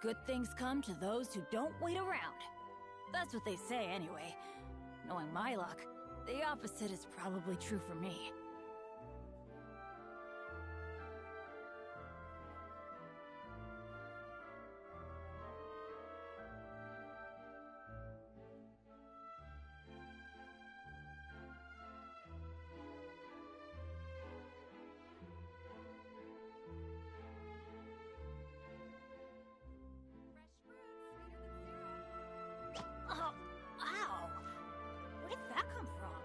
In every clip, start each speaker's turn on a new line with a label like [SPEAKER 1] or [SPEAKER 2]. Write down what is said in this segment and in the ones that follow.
[SPEAKER 1] good things come to those who don't wait around. That's what they say anyway. Knowing my luck, the opposite is probably true for me. Ow! Where did that come from?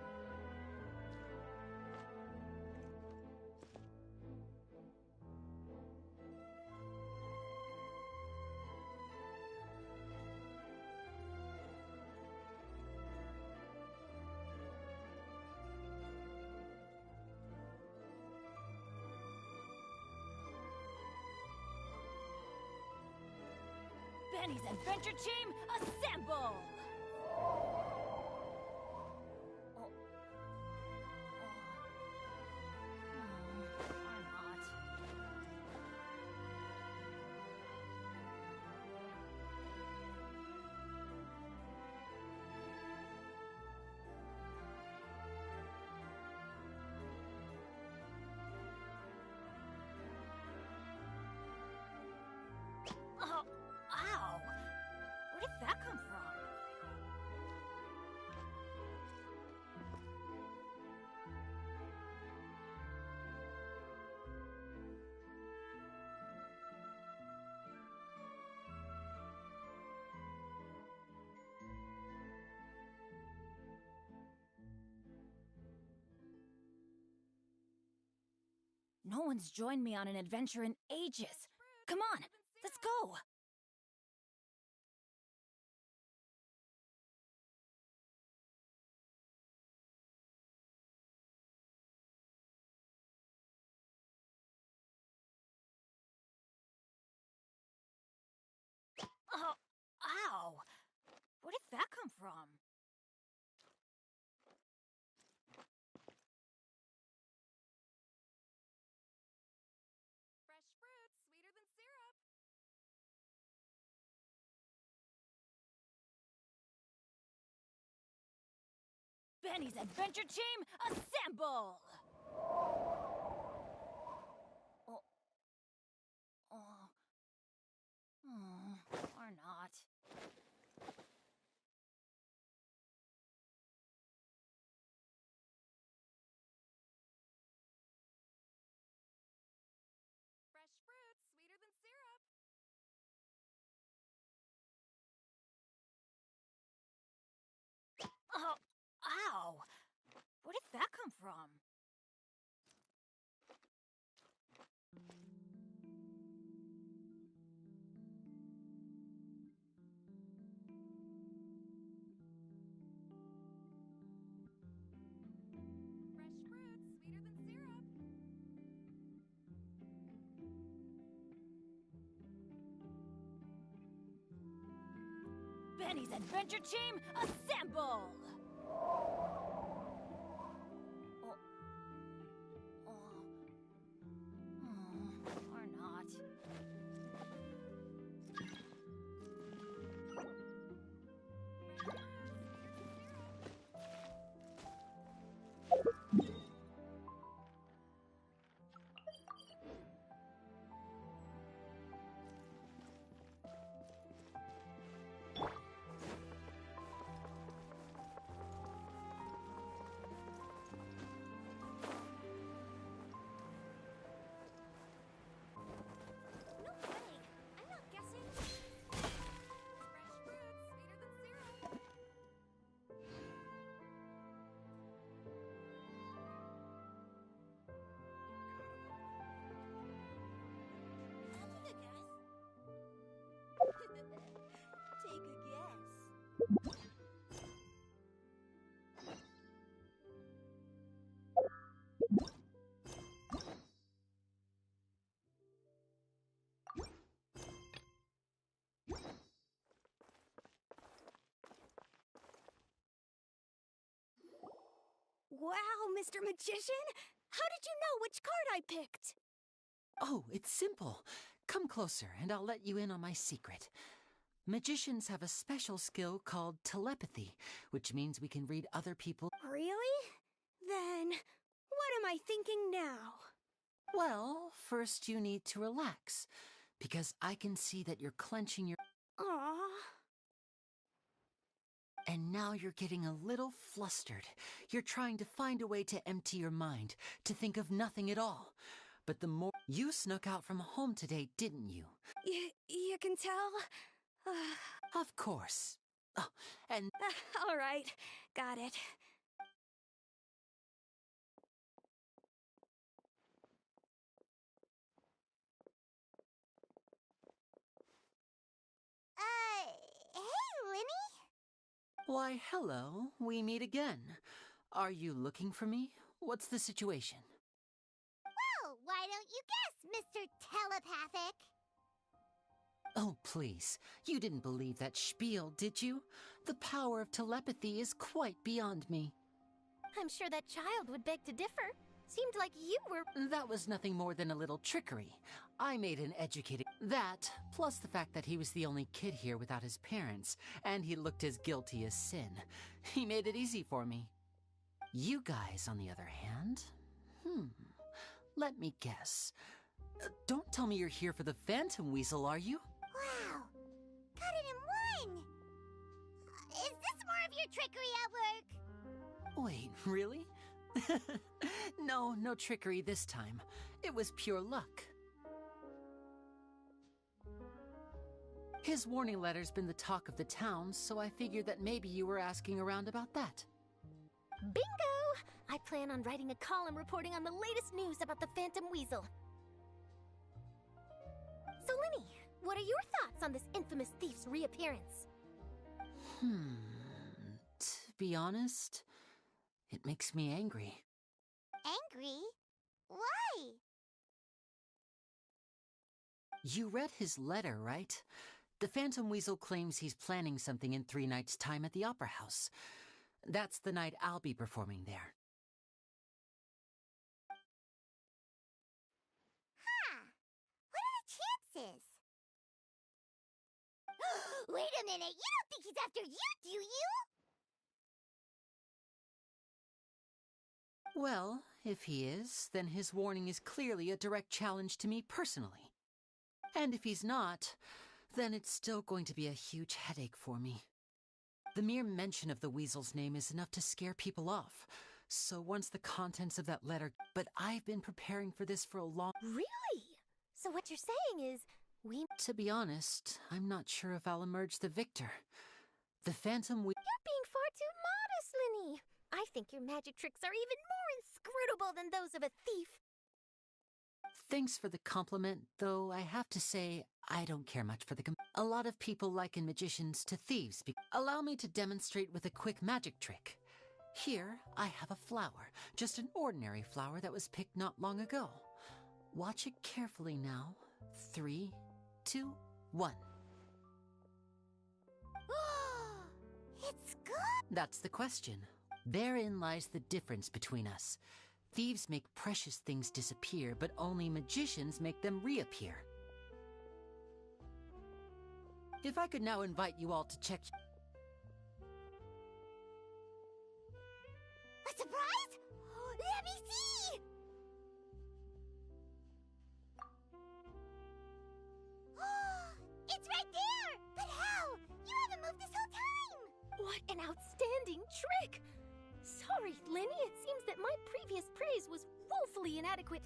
[SPEAKER 1] Benny's Adventure Team, assemble! Or not. Oh, ow! Where did that come from? No one's joined me on an adventure in ages. Come on, let's go! Oh, ow! Where did that come from?
[SPEAKER 2] Fresh fruit, sweeter than syrup.
[SPEAKER 1] Benny's Adventure Team, assemble! Oh. Or not.
[SPEAKER 2] Fresh fruit, sweeter than syrup.
[SPEAKER 1] Oh, ow! Where did that come from?
[SPEAKER 2] Fresh fruit, sweeter than syrup.
[SPEAKER 1] Benny's Adventure Team, assemble! Or not.
[SPEAKER 2] No kidding. I'm not guessing. Fresh fruit, sweeter than syrup.
[SPEAKER 3] I'll take a guess. Take a guess.
[SPEAKER 2] Wow, Mr. Magician! How did you know which card I picked?
[SPEAKER 4] Oh, it's simple. Come closer, and I'll let you in on my secret. Magicians have a special skill called telepathy, which means we can read other people.
[SPEAKER 2] Really? Then, what am I thinking now?
[SPEAKER 4] Well, first you need to relax, because I can see that you're clenching your...
[SPEAKER 2] Aww.
[SPEAKER 4] And now you're getting a little flustered. You're trying to find a way to empty your mind, to think of nothing at all. But the more... You snuck out from home today, didn't you?
[SPEAKER 2] You can tell?
[SPEAKER 4] Of course. Oh, and...
[SPEAKER 2] All right, got it.
[SPEAKER 3] Hey, Lenny?
[SPEAKER 4] Why, hello. We meet again. Are you looking for me? What's the situation?
[SPEAKER 3] Oh, why don't you guess, Mr. Telepathic?
[SPEAKER 4] Oh, please. You didn't believe that spiel, did you? The power of telepathy is quite beyond me.
[SPEAKER 5] I'm sure that child would beg to differ. Seemed like you were...
[SPEAKER 4] That was nothing more than a little trickery. I made an educated... That, plus the fact that he was the only kid here without his parents, and he looked as guilty as sin. He made it easy for me. You guys, on the other hand... Let me guess. Don't tell me you're here for the Phantom Weasel, are you?
[SPEAKER 3] Wow, got it in one! Is this more of your trickery at work?
[SPEAKER 4] Wait, really? No trickery this time. It was pure luck. His warning letter's been the talk of the town, so I figured that maybe you were asking around about that.
[SPEAKER 5] Bingo! I plan on writing a column reporting on the latest news about the Phantom Weasel. So, Lenny, what are your thoughts on this infamous thief's reappearance?
[SPEAKER 4] To be honest, it makes me angry.
[SPEAKER 3] Angry? Why?
[SPEAKER 4] You read his letter, right? The Phantom Weasel claims he's planning something in 3 nights' time at the Opera House. That's the night I'll be performing there.
[SPEAKER 3] What are the chances? Wait a minute, you don't think he's after you, do you?
[SPEAKER 4] Well, if he is, then his warning is clearly a direct challenge to me personally. And if he's not, then it's still going to be a huge headache for me. The mere mention of the Weasel's name is enough to scare people off. So once the contents of that letter... But I've been preparing for this for a long...
[SPEAKER 5] Really? So what you're saying is,
[SPEAKER 4] To be honest, I'm not sure if I'll emerge the victor. The Phantom Weasel...
[SPEAKER 5] You're being far too modest, Lenny. I think your magic tricks are even more inscrutable than those of a thief.
[SPEAKER 4] Thanks for the compliment, though I have to say, I don't care much for the A lot of people liken magicians to thieves. Allow me to demonstrate with a quick magic trick. Here, I have a flower, just an ordinary flower that was picked not long ago. Watch it carefully now. 3, 2, 1.
[SPEAKER 3] It's good!
[SPEAKER 4] That's the question. Therein lies the difference between us. Thieves make precious things disappear, but only magicians make them reappear. If I could now invite you all to check...
[SPEAKER 3] A surprise? Let me see! It's right there! But how? You haven't moved this whole time!
[SPEAKER 5] What an outstanding trick! Sorry, Lenny, it seems that my previous praise was woefully inadequate.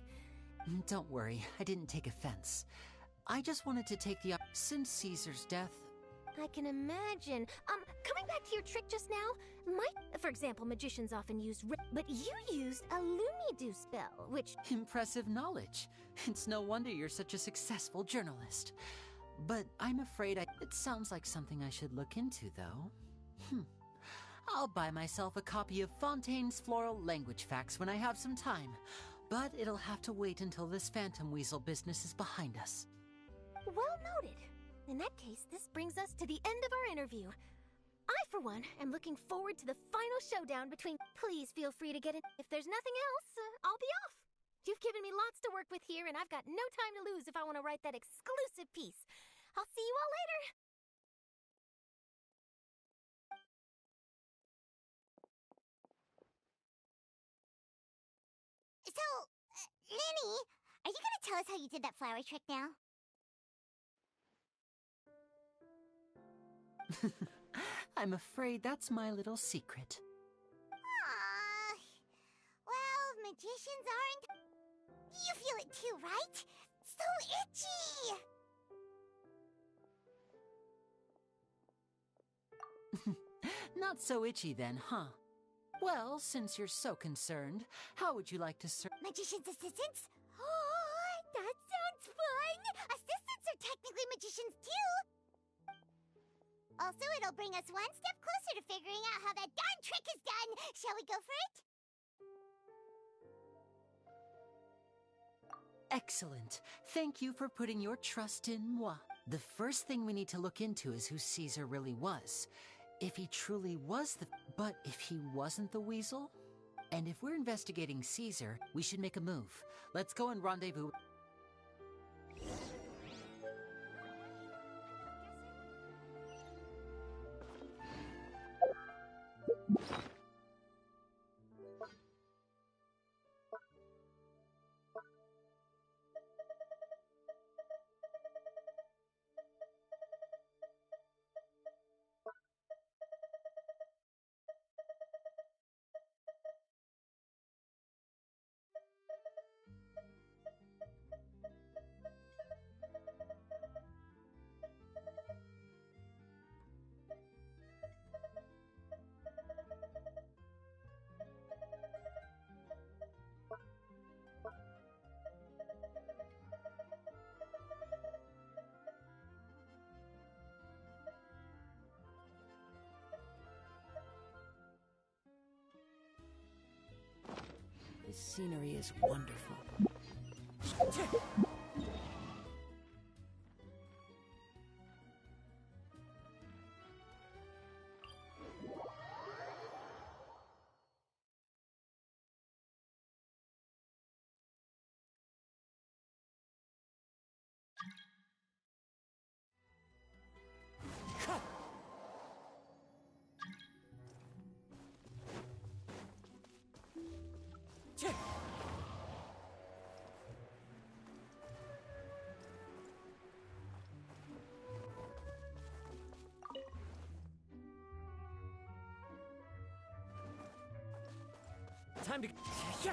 [SPEAKER 4] Don't worry, I didn't take offense. I just wanted to take the... Since Caesar's death...
[SPEAKER 5] I can imagine. Coming back to your trick just now, for example, magicians often use but you used a Lumidu spell, which...
[SPEAKER 4] Impressive knowledge. It's no wonder you're such a successful journalist. But I'm afraid it sounds like something I should look into, though. I'll buy myself a copy of Fontaine's Floral Language Facts when I have some time. But it'll have to wait until this Phantom Weasel business is behind us.
[SPEAKER 5] Well noted. In that case, this brings us to the end of our interview. I, for one, am looking forward to the final showdown between... Please feel free to get in. If there's nothing else, I'll be off. You've given given me lots to work with here, and I've got no time to lose if I want to write that exclusive piece. I'll see you all later.
[SPEAKER 3] So, Lenny, are you gonna tell us how you did that flower trick now?
[SPEAKER 4] I'm afraid that's my little secret.
[SPEAKER 3] Aww. Well, magicians aren't... You feel it too, right? So itchy!
[SPEAKER 4] Not so itchy then, huh? Well, since you're so concerned, how would you like to serve?
[SPEAKER 3] Magician's assistants? Oh, that sounds fun! Assistants are technically magicians too! Also, it'll bring us one step closer to figuring out how that darn trick is done! Shall we go for it?
[SPEAKER 4] Excellent. Thank you for putting your trust in moi. The first thing we need to look into is who Caesar really was. If he truly was the... But if he wasn't the weasel? And if we're investigating Caesar, we should make a move. Let's go and rendezvous...
[SPEAKER 6] This scenery is wonderful. Time to... Yeah.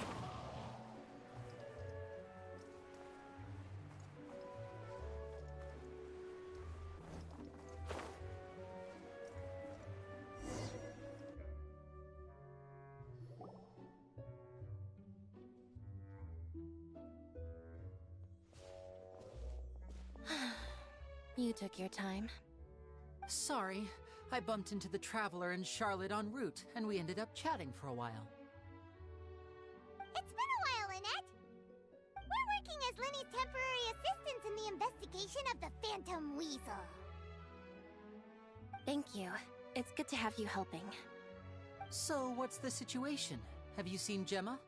[SPEAKER 5] You took your time.
[SPEAKER 4] Sorry, I bumped into the Traveler and Charlotte en route, and we ended up chatting for a while.
[SPEAKER 3] It's been a while, Annette! We're working as Lenny's temporary assistants in the investigation of the Phantom Weasel.
[SPEAKER 5] Thank you. It's good to have you helping.
[SPEAKER 4] So, what's the situation? Have you seen Gemma?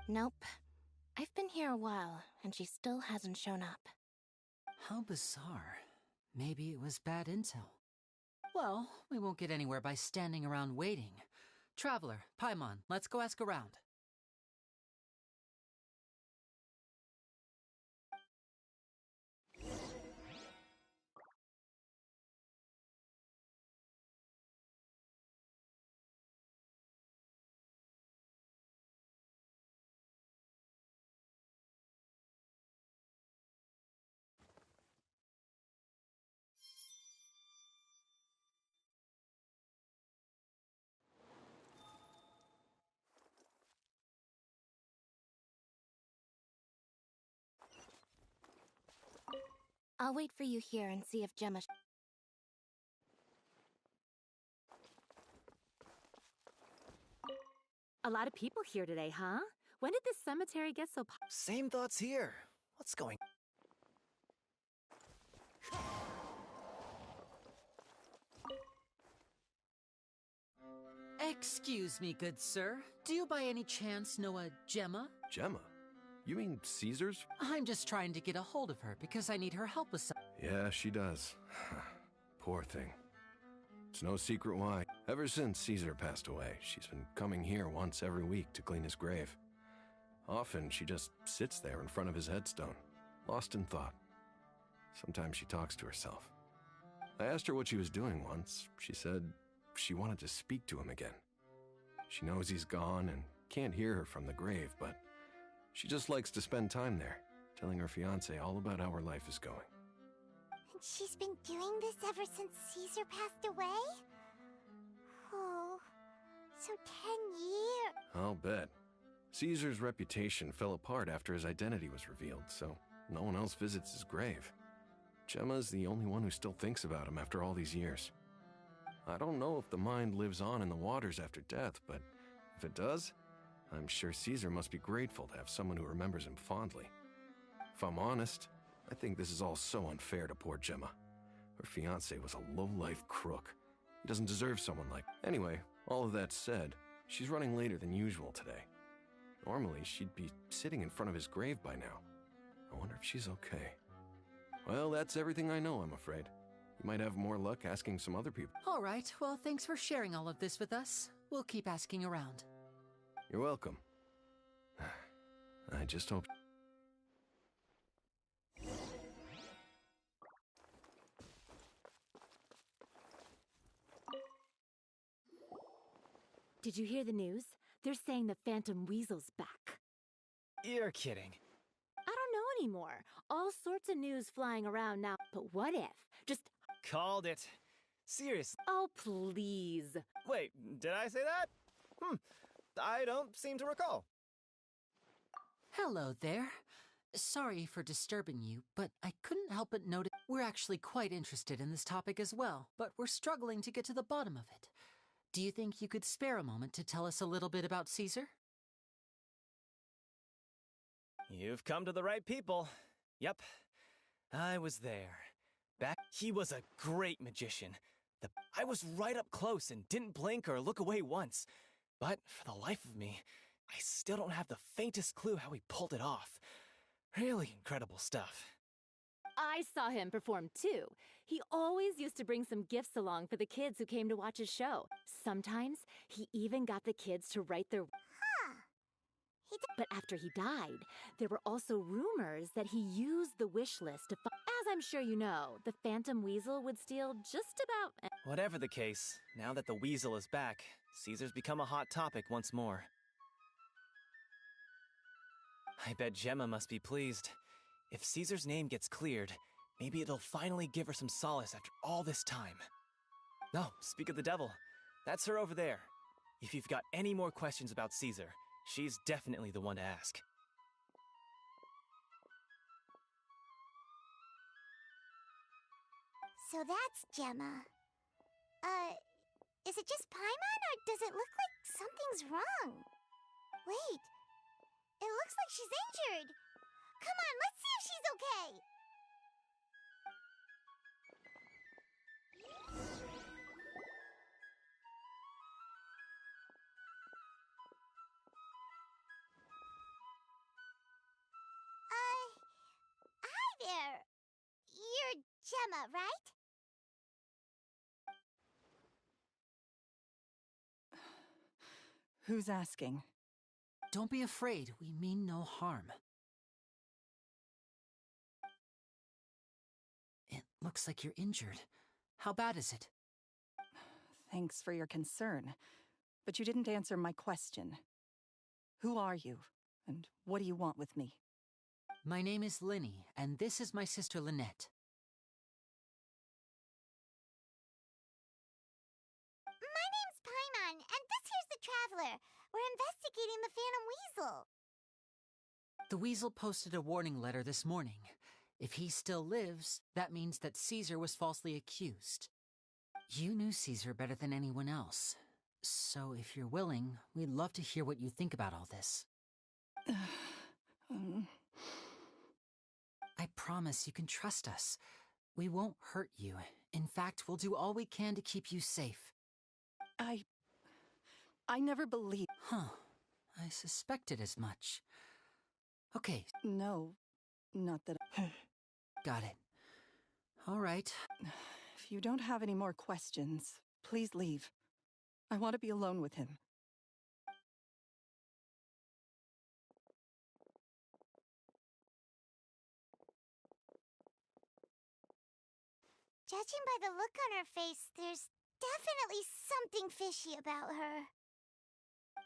[SPEAKER 5] Nope. I've been here a while, and she still hasn't shown up.
[SPEAKER 4] How bizarre. Maybe it was bad intel. Well, we won't get anywhere by standing around waiting. Traveler, Paimon, let's go ask around.
[SPEAKER 5] I'll wait for you here and see if Gemma...
[SPEAKER 7] A lot of people here today, huh? When did this cemetery get so
[SPEAKER 8] Same thoughts here. What's going...
[SPEAKER 4] Excuse me, good sir. Do you by any chance know a Gemma?
[SPEAKER 8] Gemma?
[SPEAKER 9] You mean Caesar's?
[SPEAKER 4] I'm just trying to get a hold of her because I need her help with something.
[SPEAKER 9] Yeah, she does. Poor thing. It's no secret why. Ever since Caesar passed away, she's been coming here once every week to clean his grave. Often, she just sits there in front of his headstone, lost in thought. Sometimes she talks to herself. I asked her what she was doing once. She said she wanted to speak to him again. She knows he's gone and can't hear her from the grave, but she just likes to spend time there, telling her fiancé all about how her life is going.
[SPEAKER 3] And she's been doing this ever since Caesar passed away? Oh, so 10 years.
[SPEAKER 9] I'll bet. Caesar's reputation fell apart after his identity was revealed, so no one else visits his grave. Gemma's the only one who still thinks about him after all these years. I don't know if the mind lives on in the waters after death, but if it does, I'm sure Caesar must be grateful to have someone who remembers him fondly. If I'm honest, I think this is all so unfair to poor Gemma. Her fiancé was a low-life crook. He doesn't deserve someone like... Anyway, all of that said, she's running later than usual today. Normally, she'd be sitting in front of his grave by now. I wonder if she's okay. Well, that's everything I know, I'm afraid. You might have more luck asking some other people.
[SPEAKER 4] All right, well, thanks for sharing all of this with us. We'll keep asking around.
[SPEAKER 9] You're welcome. I just hope...
[SPEAKER 7] Did you hear the news? They're saying the Phantom Weasel's back.
[SPEAKER 8] You're kidding.
[SPEAKER 7] I don't know anymore. All sorts of news flying around now. But what if? Just...
[SPEAKER 8] Called it. Seriously.
[SPEAKER 7] Oh, please.
[SPEAKER 8] Wait, did I say that? I don't seem to recall.
[SPEAKER 4] Hello there. Sorry for disturbing you, but I couldn't help but notice we're actually quite interested in this topic as well, but we're struggling to get to the bottom of it. Do you think you could spare a moment to tell us a little bit about Caesar?
[SPEAKER 8] You've come to the right people. Yep, I was there. He was a great magician. I was right up close and didn't blink or look away once. But for the life of me, I still don't have the faintest clue how he pulled it off. Really incredible stuff.
[SPEAKER 7] I saw him perform too. He always used to bring some gifts along for the kids who came to watch his show. Sometimes he even got the kids to write their... But after he died, there were also rumors that he used the wish list to... As I'm sure you know, the Phantom Weasel would steal just about...
[SPEAKER 8] Whatever the case, now that the Weasel is back, Caesar's become a hot topic once more. I bet Gemma must be pleased. If Caesar's name gets cleared, maybe it'll finally give her some solace after all this time. Oh, speak of the devil. That's her over there. If you've got any more questions about Caesar, she's definitely the one to ask.
[SPEAKER 3] So that's Gemma. Is it just Paimon, or does it look like something's wrong? Wait, it looks like she's injured. Come on, let's see if she's okay. Hi there. You're Gemma, right?
[SPEAKER 10] Who's asking?
[SPEAKER 4] Don't be afraid, we mean no harm. It looks like you're injured. How bad is it?
[SPEAKER 10] Thanks for your concern, but you didn't answer my question. Who are you, and what do you want with me?
[SPEAKER 4] My name is Linny, and this is my sister Lynette.
[SPEAKER 3] My name's Paimon, and this here's the Traveler. We're investigating the Phantom Weasel.
[SPEAKER 4] The Weasel posted a warning letter this morning. If he still lives, that means that Caesar was falsely accused. You knew Caesar better than anyone else. So if you're willing, we'd love to hear what you think about all this. I promise you can trust us. We won't hurt you. In fact, we'll do all we can to keep you safe.
[SPEAKER 10] I never believed...
[SPEAKER 4] Huh. I suspected as much. Okay,
[SPEAKER 10] No, not that.
[SPEAKER 4] got it. All right.
[SPEAKER 10] If you don't have any more questions, please leave. I want to be alone with him.
[SPEAKER 3] Judging by the look on her face, there's definitely something fishy about her.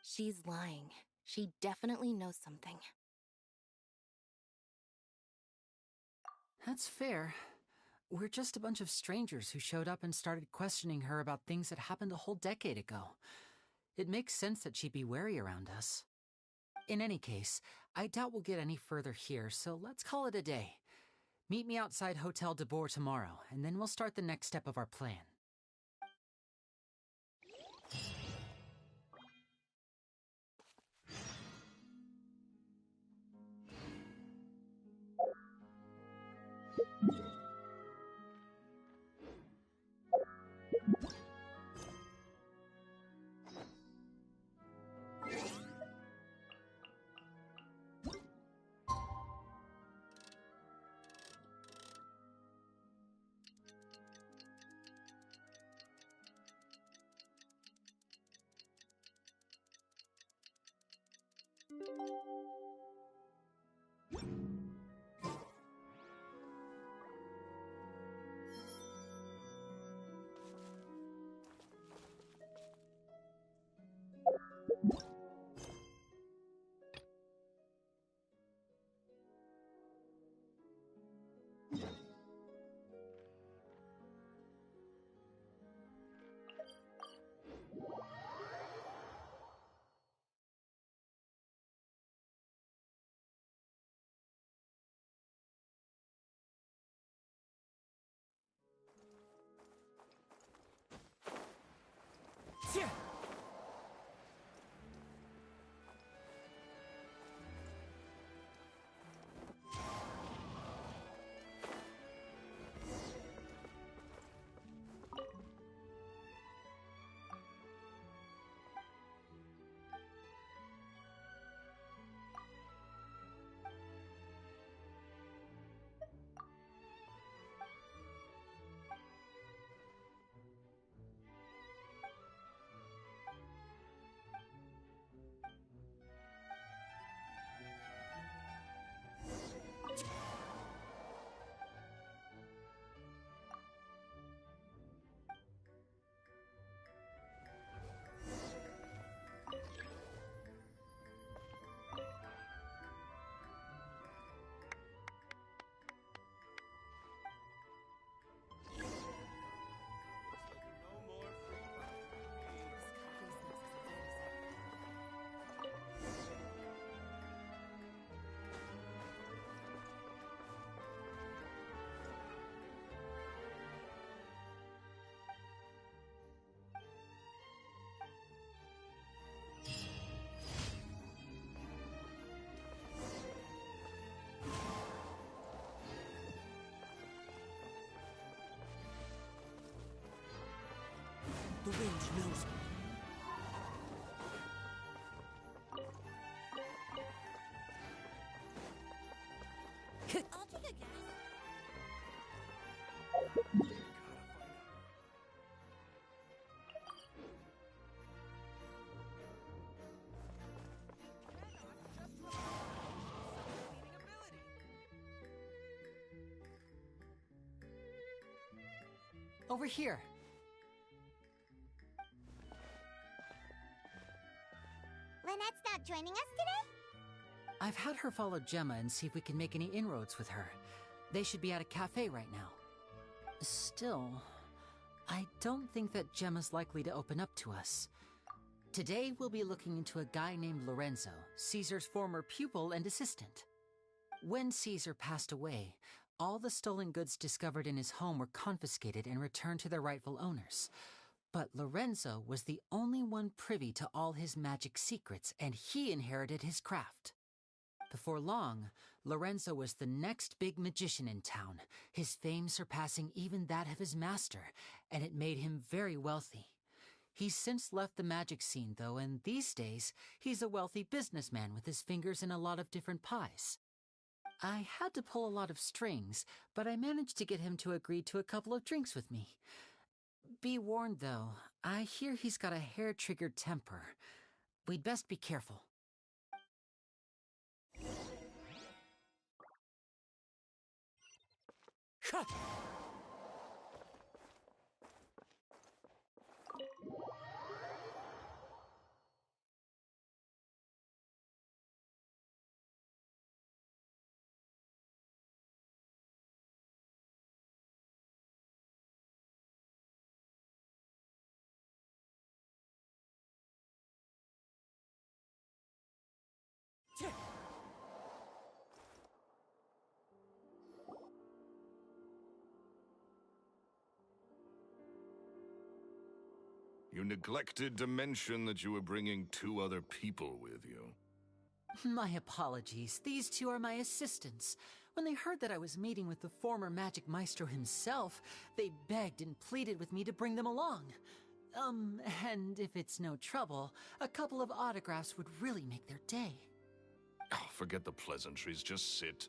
[SPEAKER 2] She's lying. She definitely knows something.
[SPEAKER 4] That's fair. We're just a bunch of strangers who showed up and started questioning her about things that happened a whole decade ago. It makes sense that she'd be wary around us. In any case, I doubt we'll get any further here, so let's call it a day. Meet me outside Hotel de Boer tomorrow, and then we'll start the next step of our plan.
[SPEAKER 8] Yeah.
[SPEAKER 6] The wind knows me.
[SPEAKER 2] I'll take a guess.
[SPEAKER 4] Over here.
[SPEAKER 3] Lynette's not joining us today?
[SPEAKER 4] I've had her follow Gemma and see if we can make any inroads with her. They should be at a cafe right now. Still, I don't think that Gemma's likely to open up to us. Today, we'll be looking into a guy named Lorenzo, Caesar's former pupil and assistant. When Caesar passed away, all the stolen goods discovered in his home were confiscated and returned to their rightful owners. But Lorenzo was the only one privy to all his magic secrets, and he inherited his craft. Before long, Lorenzo was the next big magician in town, his fame surpassing even that of his master, and it made him very wealthy. He's since left the magic scene, though, and these days, he's a wealthy businessman with his fingers in a lot of different pies. I had to pull a lot of strings, but I managed to get him to agree to a couple of drinks with me. Be warned, though, I hear he's got a hair-triggered temper. We'd best be careful.
[SPEAKER 11] You neglected to mention that you were bringing 2 other people with you.
[SPEAKER 4] My apologies. These 2 are my assistants. When they heard that I was meeting with the former magic maestro himself, they begged and pleaded with me to bring them along. And if it's no trouble, a couple of autographs would really make their day.
[SPEAKER 11] Oh, forget the pleasantries, just sit.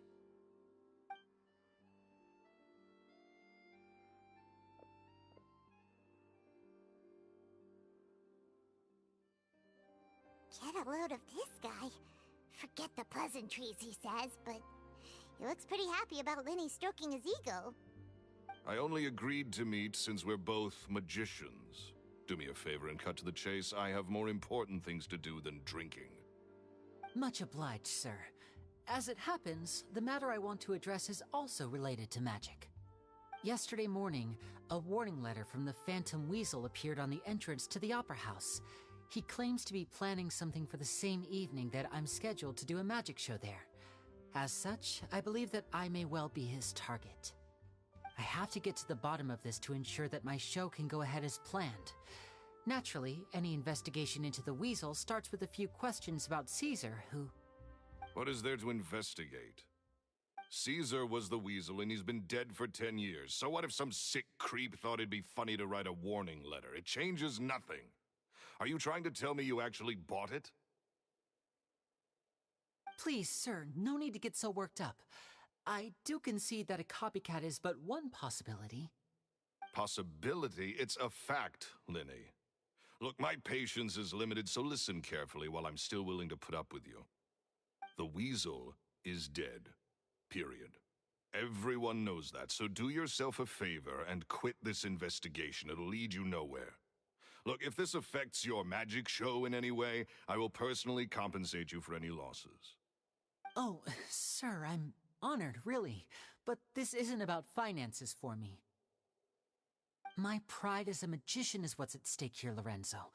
[SPEAKER 3] Get a load of this guy. Forget the pleasantries, he says, but he looks pretty happy about Lenny stroking his ego.
[SPEAKER 11] I only agreed to meet since we're both magicians. Do me a favor and cut to the chase. I have more important things to do than drinking.
[SPEAKER 4] Much obliged, sir. As it happens, the matter I want to address is also related to magic. Yesterday morning, a warning letter from the Phantom Weasel appeared on the entrance to the Opera House. He claims to be planning something for the same evening that I'm scheduled to do a magic show there. As such, I believe that I may well be his target. I have to get to the bottom of this to ensure that my show can go ahead as planned. Naturally, any investigation into the Weasel starts with a few questions about Caesar, who...
[SPEAKER 11] What is there to investigate? Caesar was the Weasel and he's been dead for 10 years. So what if some sick creep thought it'd be funny to write a warning letter? It changes nothing. Are you trying to tell me you actually bought it?
[SPEAKER 4] Please, sir, no need to get so worked up. I do concede that a copycat is but one possibility.
[SPEAKER 11] Possibility? It's a fact, Lenny. Look, my patience is limited, so listen carefully while I'm still willing to put up with you. The Weasel is dead. Period. Everyone knows that, so do yourself a favor and quit this investigation. It'll lead you nowhere. Look, if this affects your magic show in any way, I will personally compensate you for any losses.
[SPEAKER 4] Oh, sir, I'm honored, really. But this isn't about finances for me. My pride as a magician is what's at stake here, Lorenzo.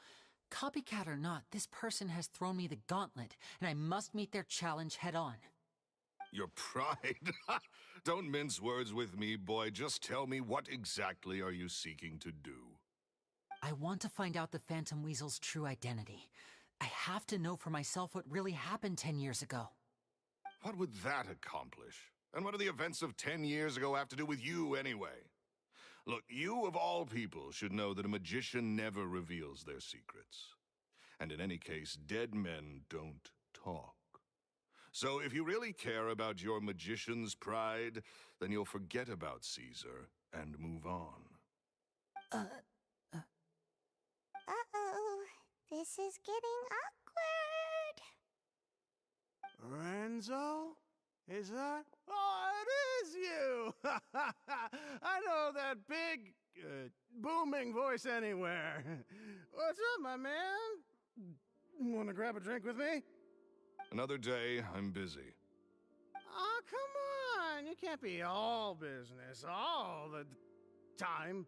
[SPEAKER 4] Copycat or not, this person has thrown me the gauntlet, and I must meet their challenge head-on.
[SPEAKER 11] Your pride? Don't mince words with me, boy. Just tell me, what exactly are you seeking to do?
[SPEAKER 4] I want to find out the Phantom Weasel's true identity. I have to know for myself what really happened 10 years ago.
[SPEAKER 11] What would that accomplish? And what do the events of 10 years ago have to do with you, anyway? Look, you of all people should know that a magician never reveals their secrets. And in any case, dead men don't talk. So if you really care about your magician's pride, then you'll forget about Caesar and move on.
[SPEAKER 3] Uh-oh. This is getting awkward.
[SPEAKER 12] Lorenzo? Is that? Oh, it is you! I know that big, booming voice anywhere. What's up, my man? Want to grab a drink with me?
[SPEAKER 11] Another day, I'm busy.
[SPEAKER 12] Oh, come on. You can't be all business all the time.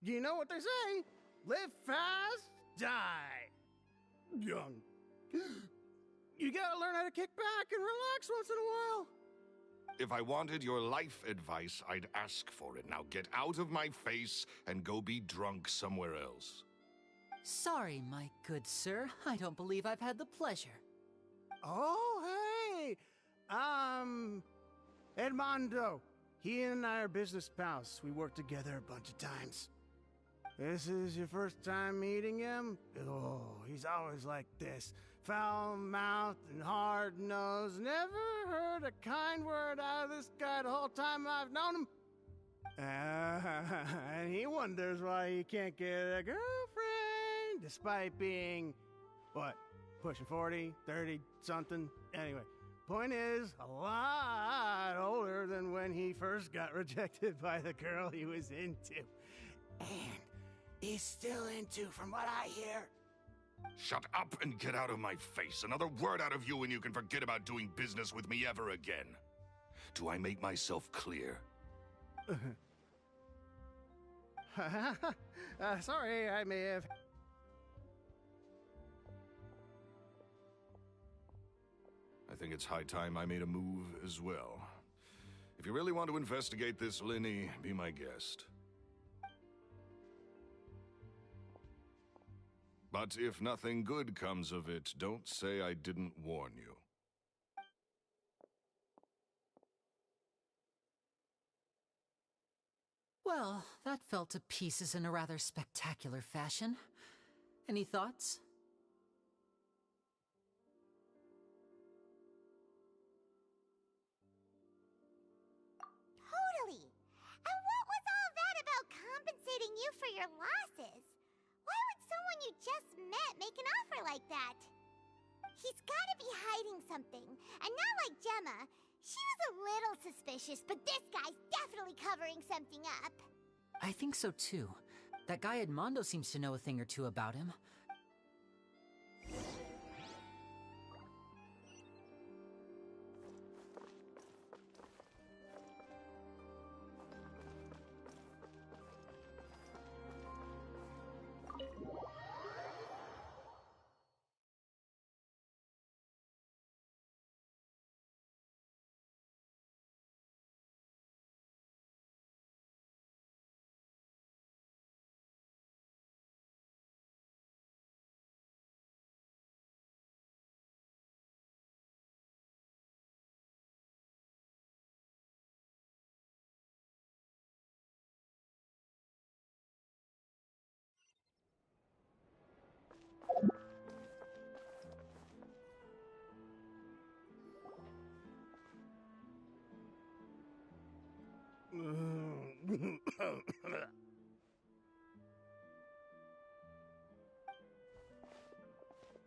[SPEAKER 12] You know what they say? Live fast, die young. You gotta learn how to kick back and relax once in a while.
[SPEAKER 11] If I wanted your life advice, I'd ask for it. Now get out of my face and go be drunk somewhere else.
[SPEAKER 4] Sorry, my good sir. I don't believe I've had the pleasure.
[SPEAKER 12] Oh, hey! Edmondo. He and I are business pals. We worked together a bunch of times. This is your first time meeting him? Oh, he's always like this. Foul-mouthed and hard-nosed. Never heard a kind word out of this guy the whole time I've known him. And he wonders why he can't get a girlfriend, despite being, what, pushing 40, 30, something? Anyway, point is, a lot older than when he first got rejected by the girl he was into. And he's still into, from what I hear.
[SPEAKER 11] Shut up and get out of my face. Another word out of you and you can forget about doing business with me ever again. Do I make myself clear?
[SPEAKER 12] Sorry, I may have...
[SPEAKER 11] I think it's high time I made a move as well. If you really want to investigate this, Linny, be my guest. But if nothing good comes of it, don't say I didn't warn you.
[SPEAKER 4] Well, that fell to pieces in a rather spectacular fashion. Any thoughts?
[SPEAKER 3] Totally. And what was all that about compensating you for your losses? Why would someone you just met make an offer like that? He's gotta be hiding something. And not like Gemma. She was a little suspicious, but this guy's definitely covering something up.
[SPEAKER 4] I think so too. That guy Edmondo seems to know a thing or two about him.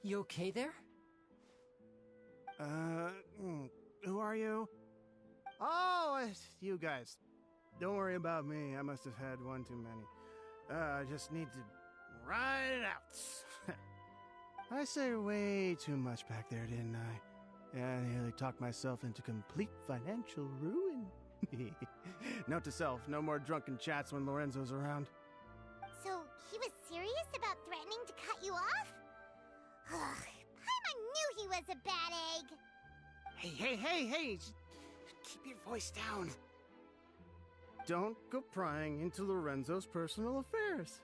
[SPEAKER 4] You okay there?
[SPEAKER 12] Who are you? Oh, it's you guys. Don't worry about me. I must have had one too many. I just need to ride it out. I said way too much back there, didn't I? Yeah, I nearly talked myself into complete financial ruin. Note to self, no more drunken chats when Lorenzo's around.
[SPEAKER 3] So, he was serious about threatening to cut you off? Ugh, Paimon knew he was a bad egg.
[SPEAKER 12] Hey, just keep your voice down. Don't go prying into Lorenzo's personal affairs.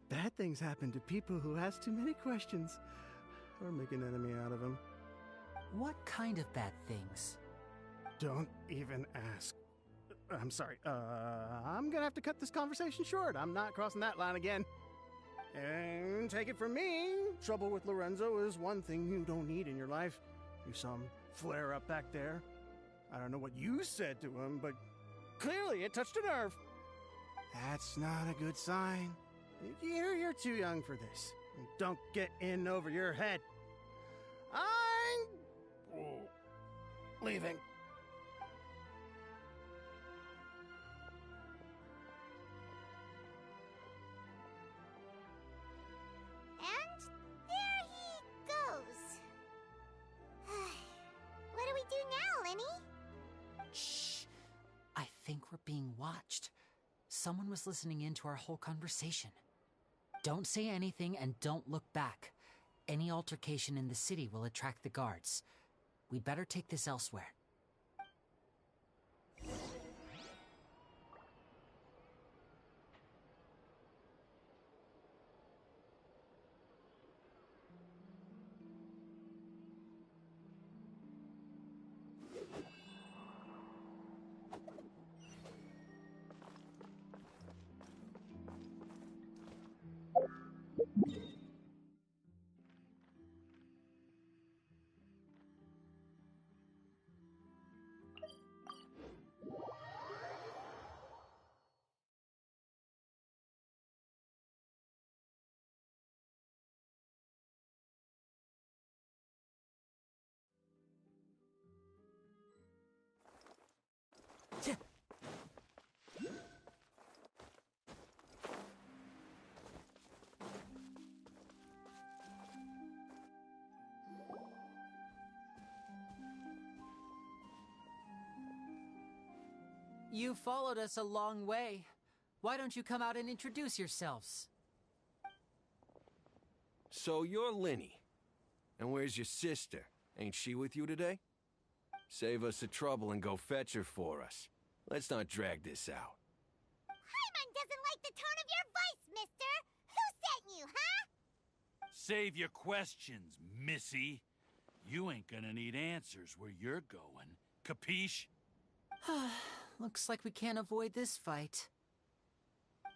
[SPEAKER 12] Bad things happen to people who ask too many questions, or make an enemy out of them.
[SPEAKER 4] What kind of bad things?
[SPEAKER 12] Don't even ask. I'm sorry, I'm gonna have to cut this conversation short. I'm not crossing that line again. And take it from me, trouble with Lorenzo is one thing you don't need in your life. You saw him flare up back there. I don't know what you said to him, but clearly it touched a nerve. That's not a good sign. You're too young for this. Don't get in over your head. I'm leaving.
[SPEAKER 3] And there he goes. What do we do now, Lenny?
[SPEAKER 4] Shh! I think we're being watched. Someone was listening in to our whole conversation. Don't say anything and don't look back. Any altercation in the city will attract the guards. We'd better take this elsewhere. You followed us a long way. Why don't you come out and introduce yourselves?
[SPEAKER 9] So you're Linny. And where's your sister? Ain't she with you today? Save us the trouble and go fetch her for us. Let's not drag this out.
[SPEAKER 3] Paimon doesn't like the tone of your voice, mister! Who sent you, huh?
[SPEAKER 13] Save your questions, missy. You ain't gonna need answers where you're going. Capiche?
[SPEAKER 4] Looks like we can't avoid this fight.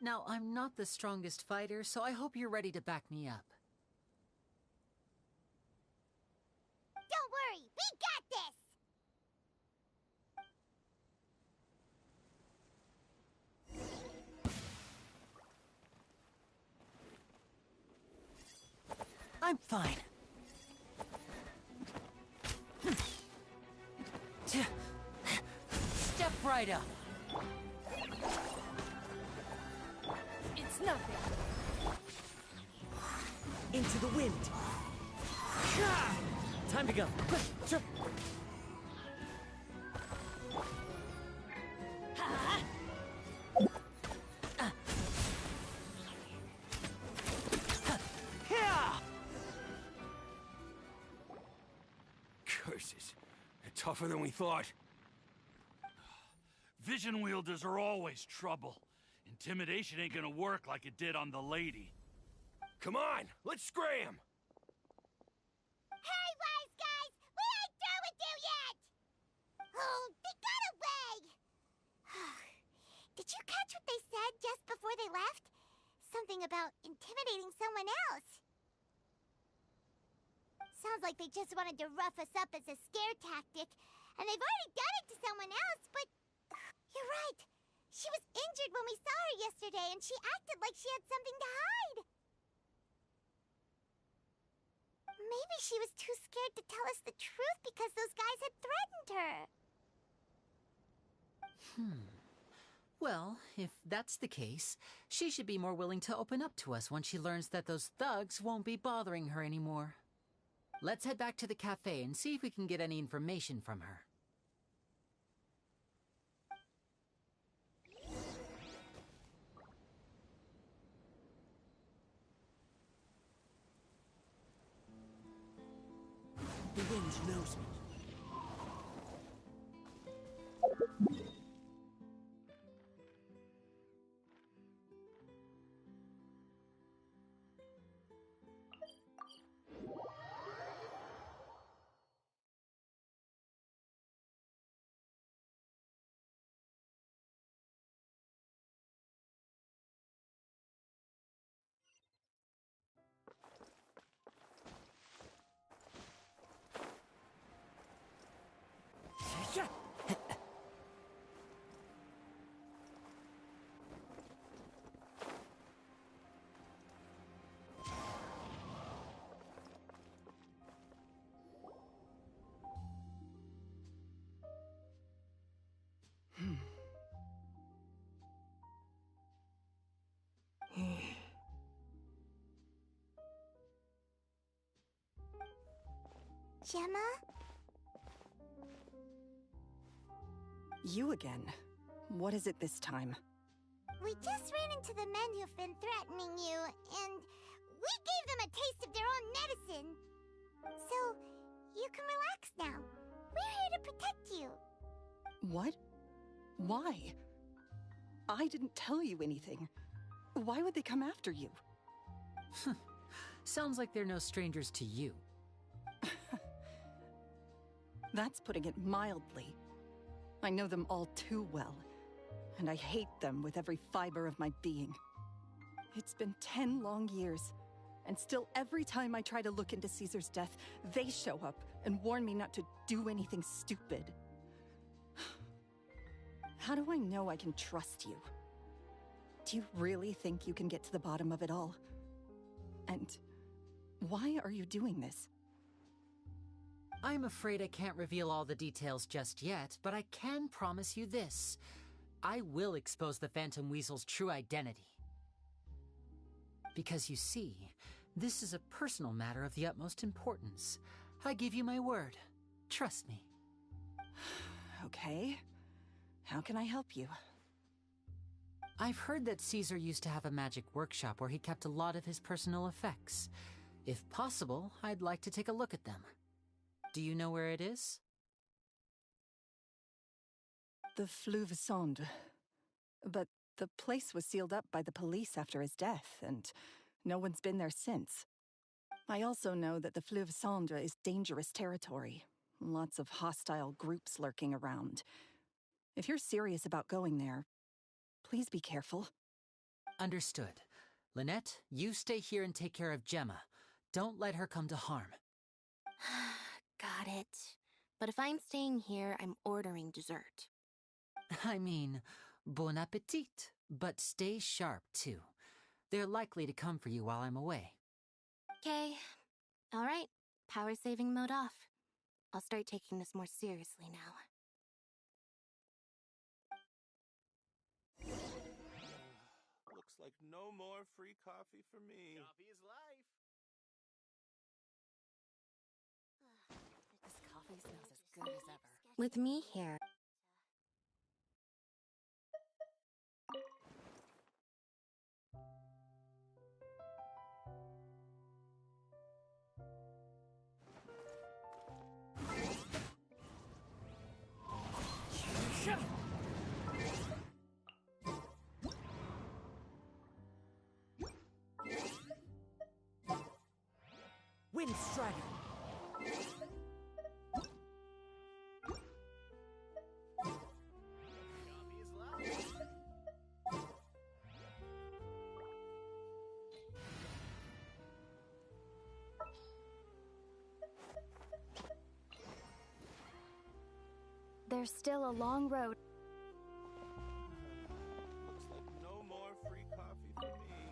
[SPEAKER 4] Now, I'm not the strongest fighter, so I hope you're ready to back me up.
[SPEAKER 3] Don't worry, we got this!
[SPEAKER 4] I'm fine. Step right up.
[SPEAKER 1] It's nothing.
[SPEAKER 6] Into the wind. Time to go. Quick, jump.
[SPEAKER 9] Curses. They're tougher than we thought.
[SPEAKER 13] Vision wielders are always trouble. Intimidation ain't gonna work like it did on the lady.
[SPEAKER 9] Come on, let's scram!
[SPEAKER 3] Hey, wise guys! We ain't through with you yet! Oh, they got away! Did you catch what they said just before they left? Something about intimidating someone else. Sounds like they just wanted to rough us up as a scare tactic, and they've already done it to someone else, but... You're right. She was injured when we saw her yesterday, and she acted like she had something to hide. Maybe she was too scared to tell us the truth because those guys had threatened her.
[SPEAKER 4] Well, if that's the case, she should be more willing to open up to us once she learns that those thugs won't be bothering her anymore. Let's head back to the cafe and see if we can get any information from her.
[SPEAKER 6] The wind knows me.
[SPEAKER 3] Gemma?
[SPEAKER 10] You again. What is it this time?
[SPEAKER 3] We just ran into the men who've been threatening you, and we gave them a taste of their own medicine. So, you can relax now. We're here to protect you.
[SPEAKER 10] What? Why? I didn't tell you anything. Why would they come after you?
[SPEAKER 4] Sounds like they're no strangers to you.
[SPEAKER 10] That's putting it mildly. I know them all too well, and I hate them with every fiber of my being. It's been 10 long years, and still every time I try to look into Caesar's death, they show up and warn me not to do anything stupid. How do I know I can trust you? Do you really think you can get to the bottom of it all? And why are you doing this?
[SPEAKER 4] I'm afraid I can't reveal all the details just yet, but I can promise you this. I will expose the Phantom Weasel's true identity. Because you see, this is a personal matter of the utmost importance. I give you my word. Trust me.
[SPEAKER 10] Okay. How can I help you?
[SPEAKER 4] I've heard that Caesar used to have a magic workshop where he kept a lot of his personal effects. If possible, I'd like to take a look at them. Do you know where it is?
[SPEAKER 10] The Fleuve Cendre. But the place was sealed up by the police after his death, and no one's been there since. I also know that the Fleuve Cendre is dangerous territory. Lots of hostile groups lurking around. If you're serious about going there, please be careful.
[SPEAKER 4] Understood. Lynette, you stay here and take care of Gemma. Don't let her come to harm.
[SPEAKER 5] Got it. But if I'm staying here, I'm ordering dessert.
[SPEAKER 4] I mean, bon appetit, but stay sharp, too. They're likely to come for you while I'm away.
[SPEAKER 5] Okay. All right. Power saving mode off. I'll start taking this more seriously now.
[SPEAKER 14] Looks like no more free coffee for me.
[SPEAKER 12] Coffee is life.
[SPEAKER 7] This coffee smells as good as ever.
[SPEAKER 5] With me here.
[SPEAKER 6] Wind Strider.
[SPEAKER 12] Coffee is life.
[SPEAKER 2] There's still a long road.
[SPEAKER 14] Looks like no more free coffee for me.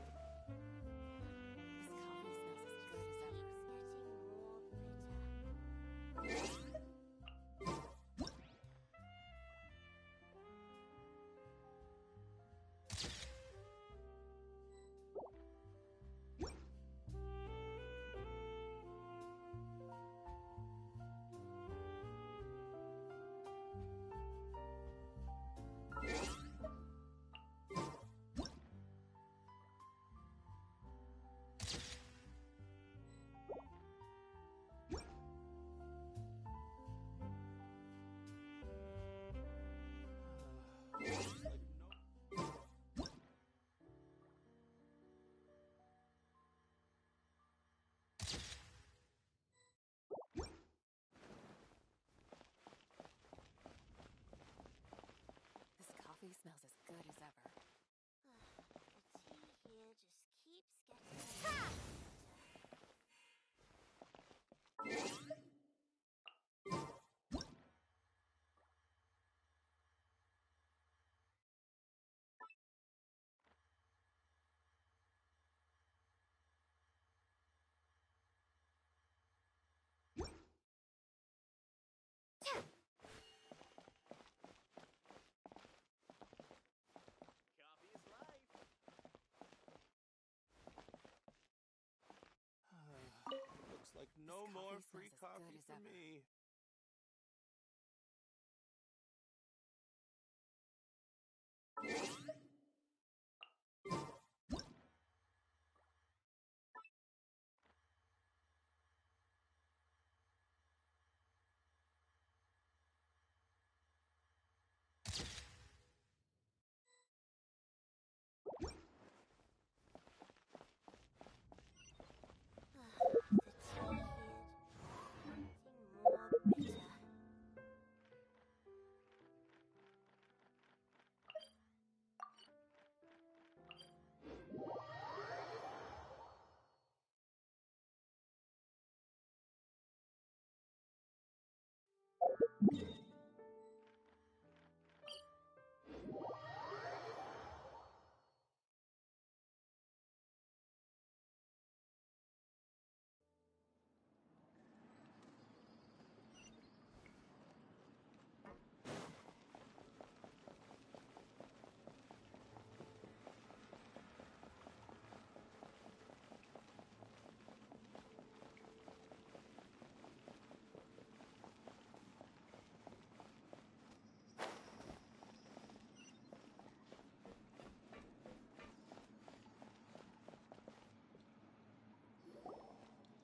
[SPEAKER 7] This coffee smells as good as ever. This coffee smells as good as ever.
[SPEAKER 3] The tea here just keeps getting...
[SPEAKER 12] Coffee is life.
[SPEAKER 14] Looks like no
[SPEAKER 7] This
[SPEAKER 14] more
[SPEAKER 7] coffee
[SPEAKER 14] free
[SPEAKER 7] smells as good
[SPEAKER 14] coffee
[SPEAKER 7] as
[SPEAKER 14] for
[SPEAKER 7] ever.
[SPEAKER 14] me.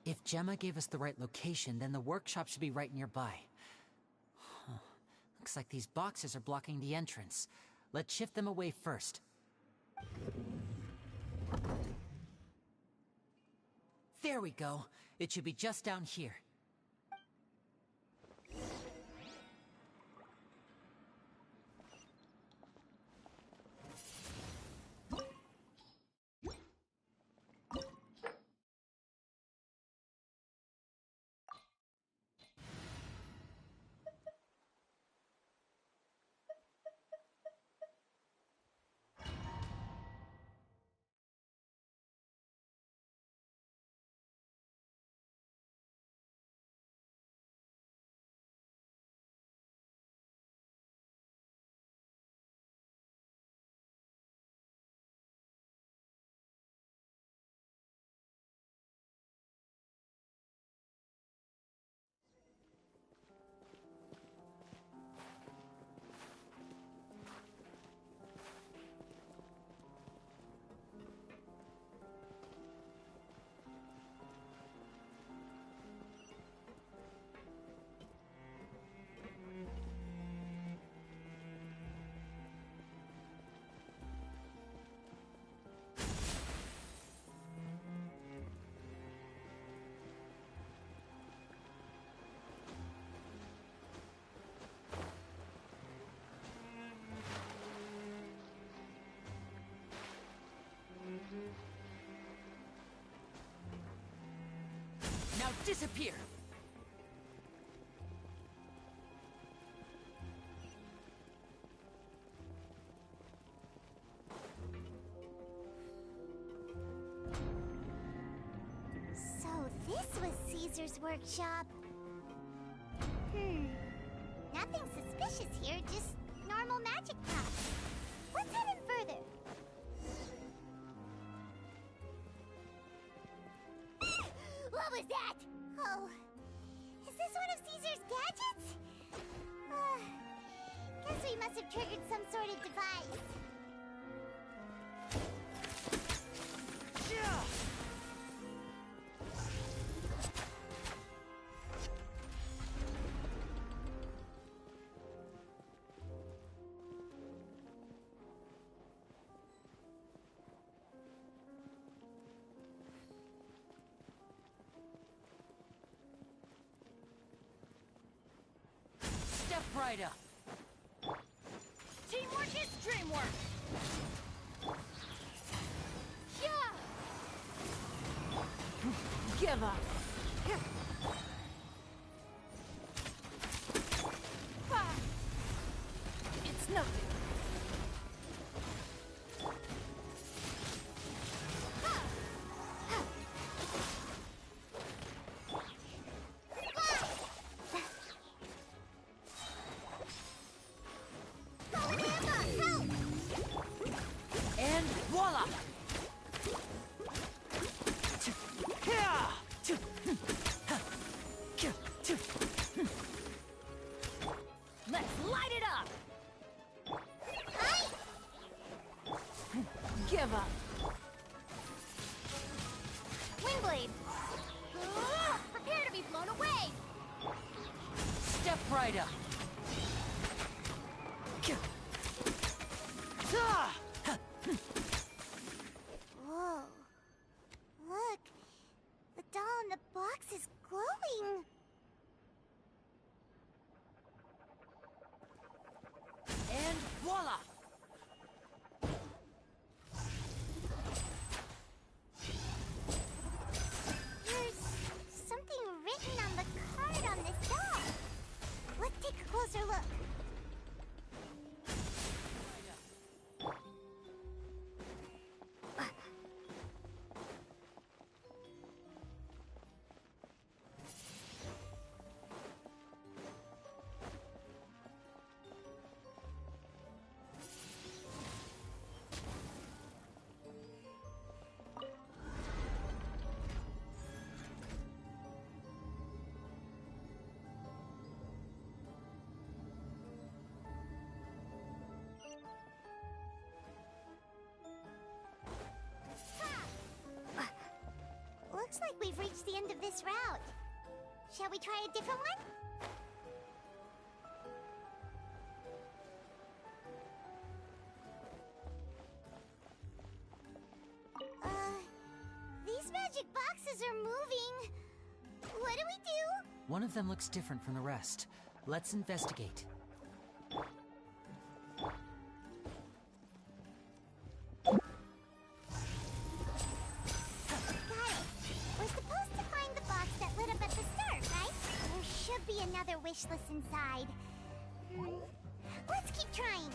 [SPEAKER 4] If Gemma gave us the right location, then the workshop should be right nearby. Huh. Looks like these boxes are blocking the entrance. Let's shift them away first. There we go. It should be just down here. Now disappear!
[SPEAKER 3] So this was Caesar's workshop. Nothing suspicious here, just normal magic props. Let's head in further. What was that? Oh, is this one of Caesar's gadgets? Guess we must have triggered some sort of device.
[SPEAKER 4] Step right up.
[SPEAKER 1] Teamwork is dreamwork!
[SPEAKER 5] Yeah!
[SPEAKER 1] Give up! It's nothing.
[SPEAKER 4] And voila!
[SPEAKER 1] Let's light it up! Give up!
[SPEAKER 5] Wingblade! Prepare to be blown away!
[SPEAKER 4] Step right up.
[SPEAKER 3] Whoa. Look. The doll in the box is glowing.
[SPEAKER 4] And voila!
[SPEAKER 3] There's something written on the card on this doll. Let's take a closer look. Shall we try a different one? These magic boxes are moving. What do we do?
[SPEAKER 4] One of them looks different from the rest. Let's investigate.
[SPEAKER 3] Another wish list inside. Let's keep trying.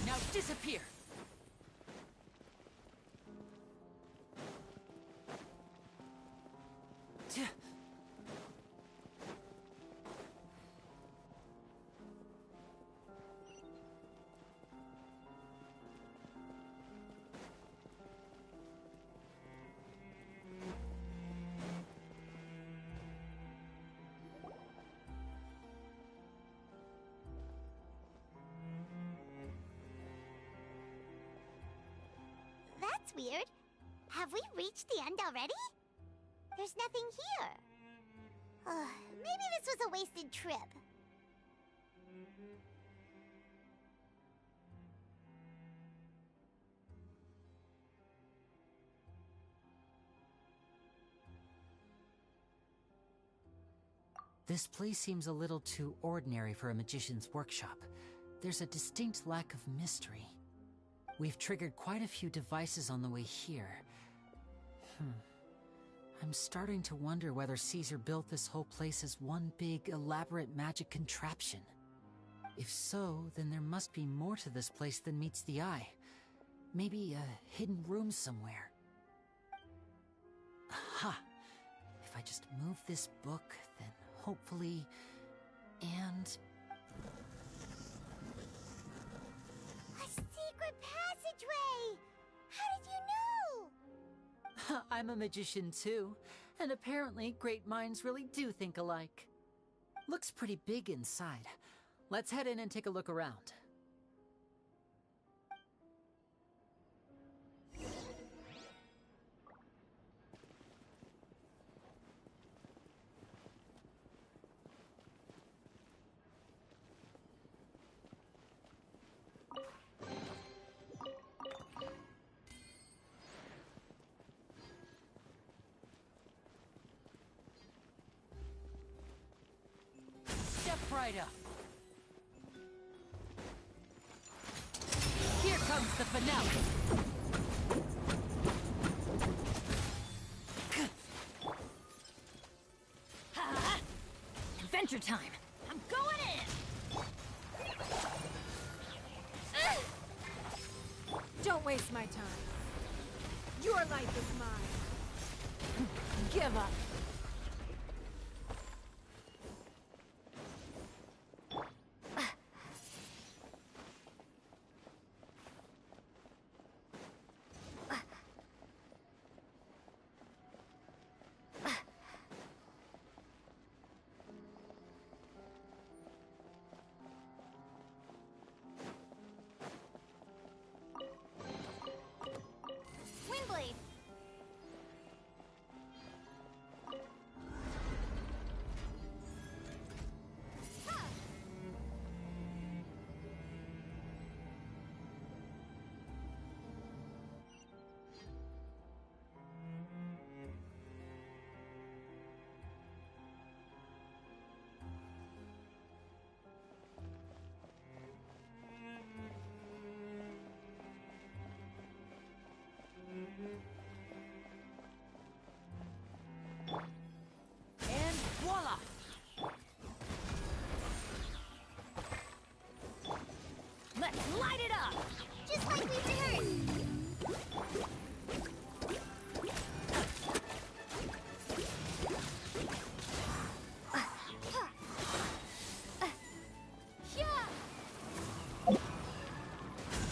[SPEAKER 4] Now disappear!
[SPEAKER 3] That's weird. Have we reached the end already? There's nothing here. Maybe this was a wasted trip.
[SPEAKER 4] This place seems a little too ordinary for a magician's workshop. There's a distinct lack of mystery. We've triggered quite a few devices on the way here. I'm starting to wonder whether Caesar built this whole place as one big, elaborate magic contraption. If so, then there must be more to this place than meets the eye. Maybe a hidden room somewhere. Aha! If I just move this book, then hopefully... and...
[SPEAKER 3] A secret passageway! How did you know?
[SPEAKER 4] I'm a magician too, and apparently great minds really do think alike. Looks pretty big inside. Let's head in and take a look around. Right up. Here comes the finale.
[SPEAKER 1] Adventure time. I'm going in.
[SPEAKER 15] Don't waste my time. Your life is mine.
[SPEAKER 1] Give up.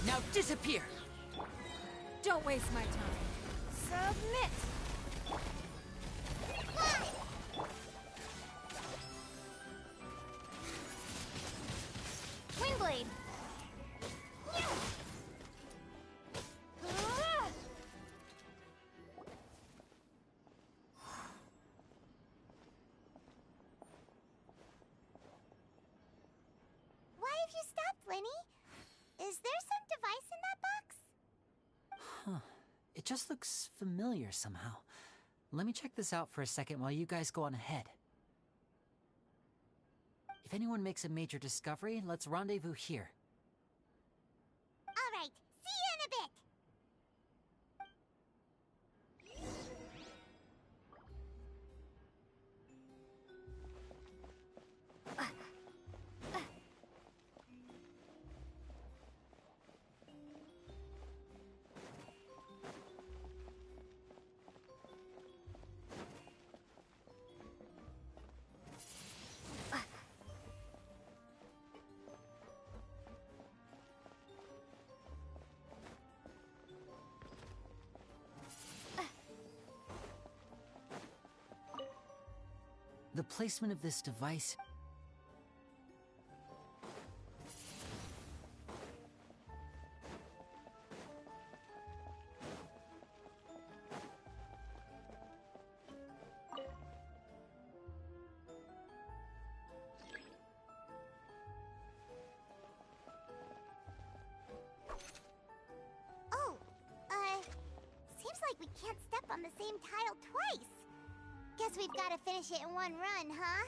[SPEAKER 4] Now disappear!
[SPEAKER 15] Don't waste my time. Submit!
[SPEAKER 3] Windblade! Why have you stopped, Lenny? Is there some device in that box?
[SPEAKER 4] Huh. It just looks familiar somehow. Let me check this out for a second while you guys go on ahead. If anyone makes a major discovery, let's rendezvous here.
[SPEAKER 3] All right, see you in a bit.
[SPEAKER 4] The placement of this device...
[SPEAKER 3] Oh, seems like we can't step on the same tile twice. Guess we've got to finish it in one run, huh?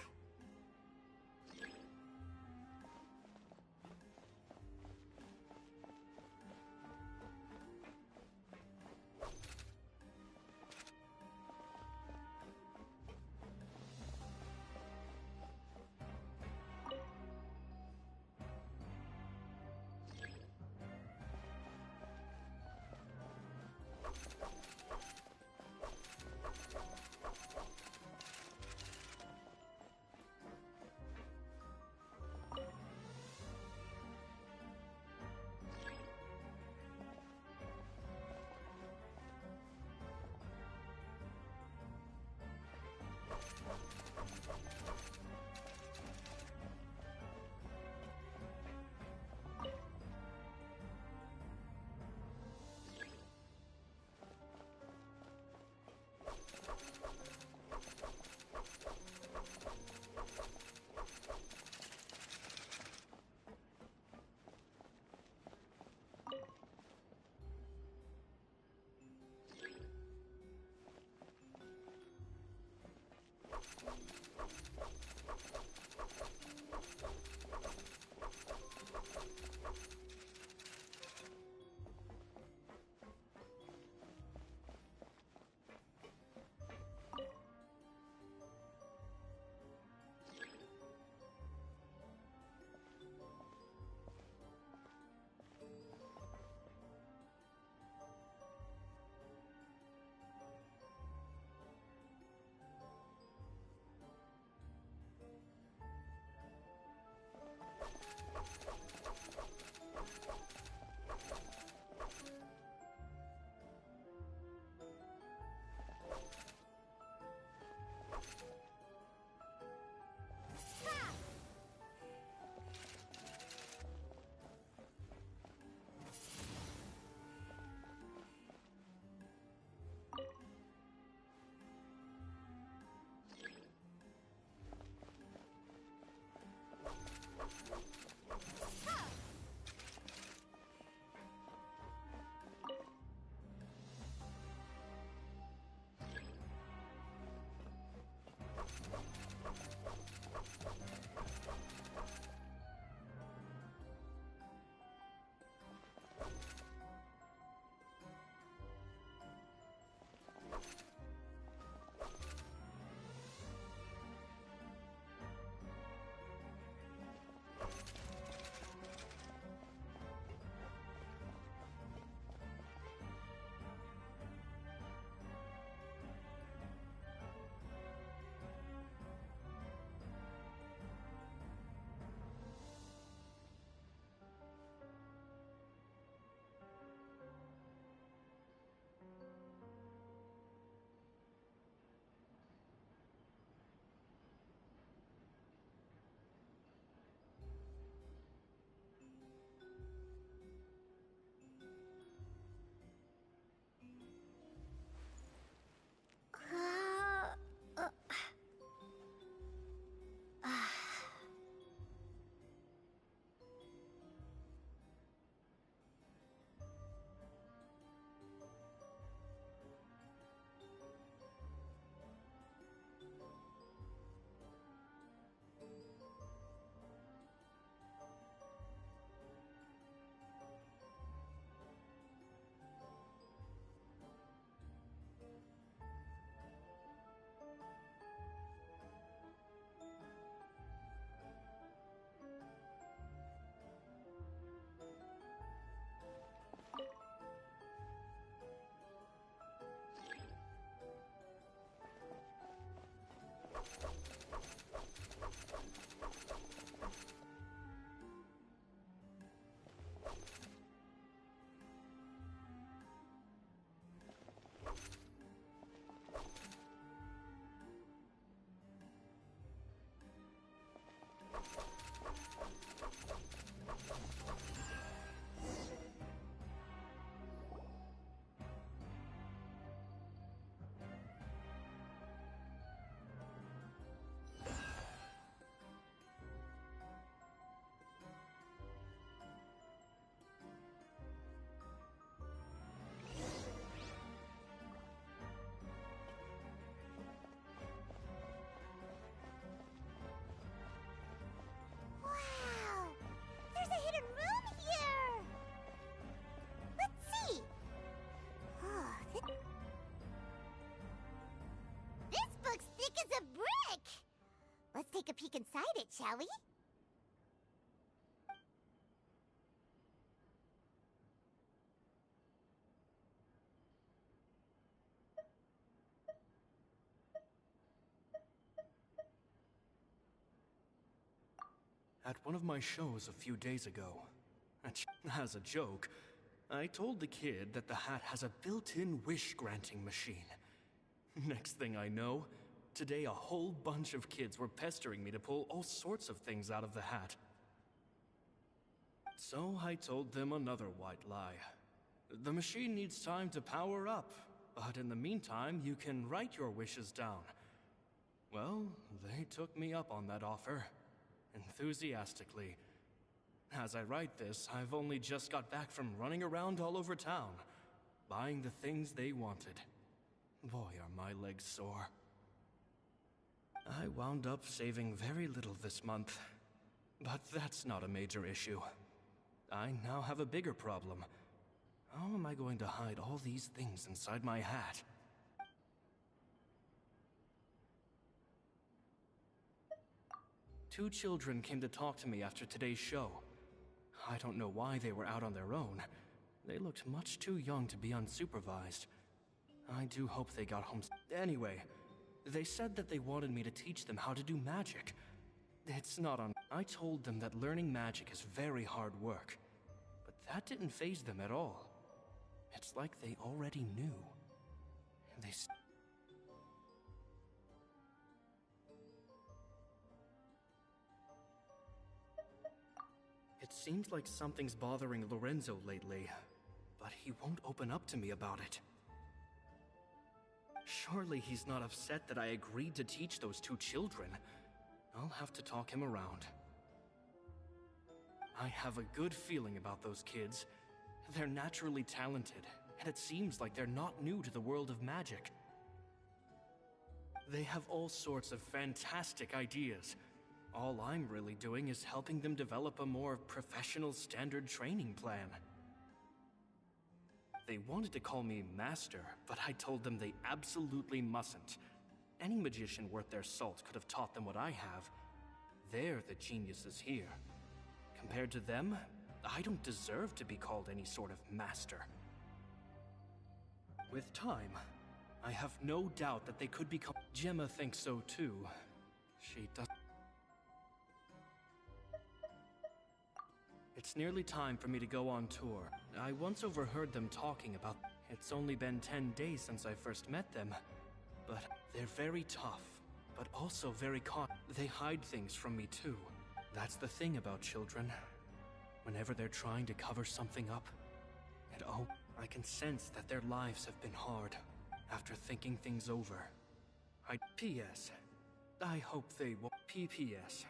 [SPEAKER 3] peek inside it, shall we?
[SPEAKER 16] At one of my shows a few days ago, as a joke, I told the kid that the hat has a built-in wish-granting machine. Next thing I know, today a whole bunch of kids were pestering me to pull all sorts of things out of the hat. So I told them another white lie. The machine needs time to power up, but in the meantime, you can write your wishes down. Well, they took me up on that offer, enthusiastically. As I write this, I've only just got back from running around all over town, buying the things they wanted. Boy, are my legs sore. I wound up saving very little this month, but that's not a major issue. I now have a bigger problem. How am I going to hide all these things inside my hat? Two children came to talk to me after today's show. I don't know why they were out on their own. They looked much too young to be unsupervised. I do hope they got home. Anyway, they said that they wanted me to teach them how to do magic. It's not on. I told them that learning magic is very hard work, but that didn't faze them at all. It's like they already knew. They It seems like something's bothering Lorenzo lately, but he won't open up to me about it. Surely he's not upset that I agreed to teach those two children. I'll have to talk him around. I have a good feeling about those kids. They're naturally talented, and it seems like they're not new to the world of magic. They have all sorts of fantastic ideas. All I'm really doing is helping them develop a more professional standard training plan. They wanted to call me Master, but I told them they absolutely mustn't. Any magician worth their salt could have taught them what I have. They're the geniuses here. Compared to them, I don't deserve to be called any sort of master. With time, I have no doubt that they could become. Gemma thinks so too. She does. It's nearly time for me to go on tour. I once overheard them talking about. It's only been 10 days since I first met them, but they're very tough, but also very They hide things from me too. That's the thing about children. Whenever they're trying to cover something up, I can sense that their lives have been hard. After thinking things over, P.S. I hope they won't. P.P.S.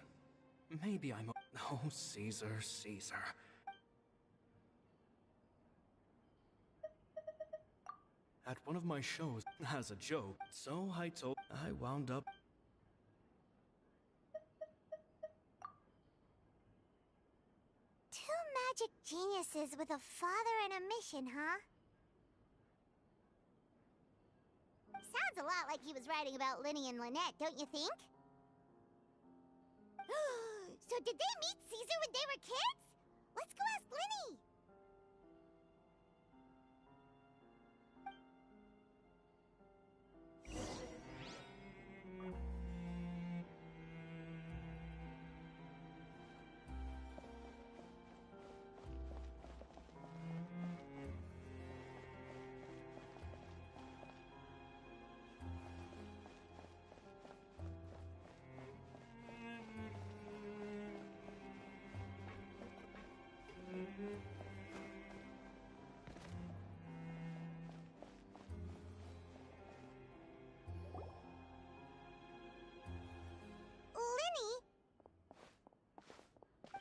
[SPEAKER 16] Maybe I'm. Oh, Caesar, Caesar. At one of my shows, as a joke, so I wound up.
[SPEAKER 3] Two magic geniuses with a father and a mission, huh? Sounds a lot like he was writing about Linny and Lynette, don't you think? So did they meet Caesar when they were kids? Let's go ask Linny!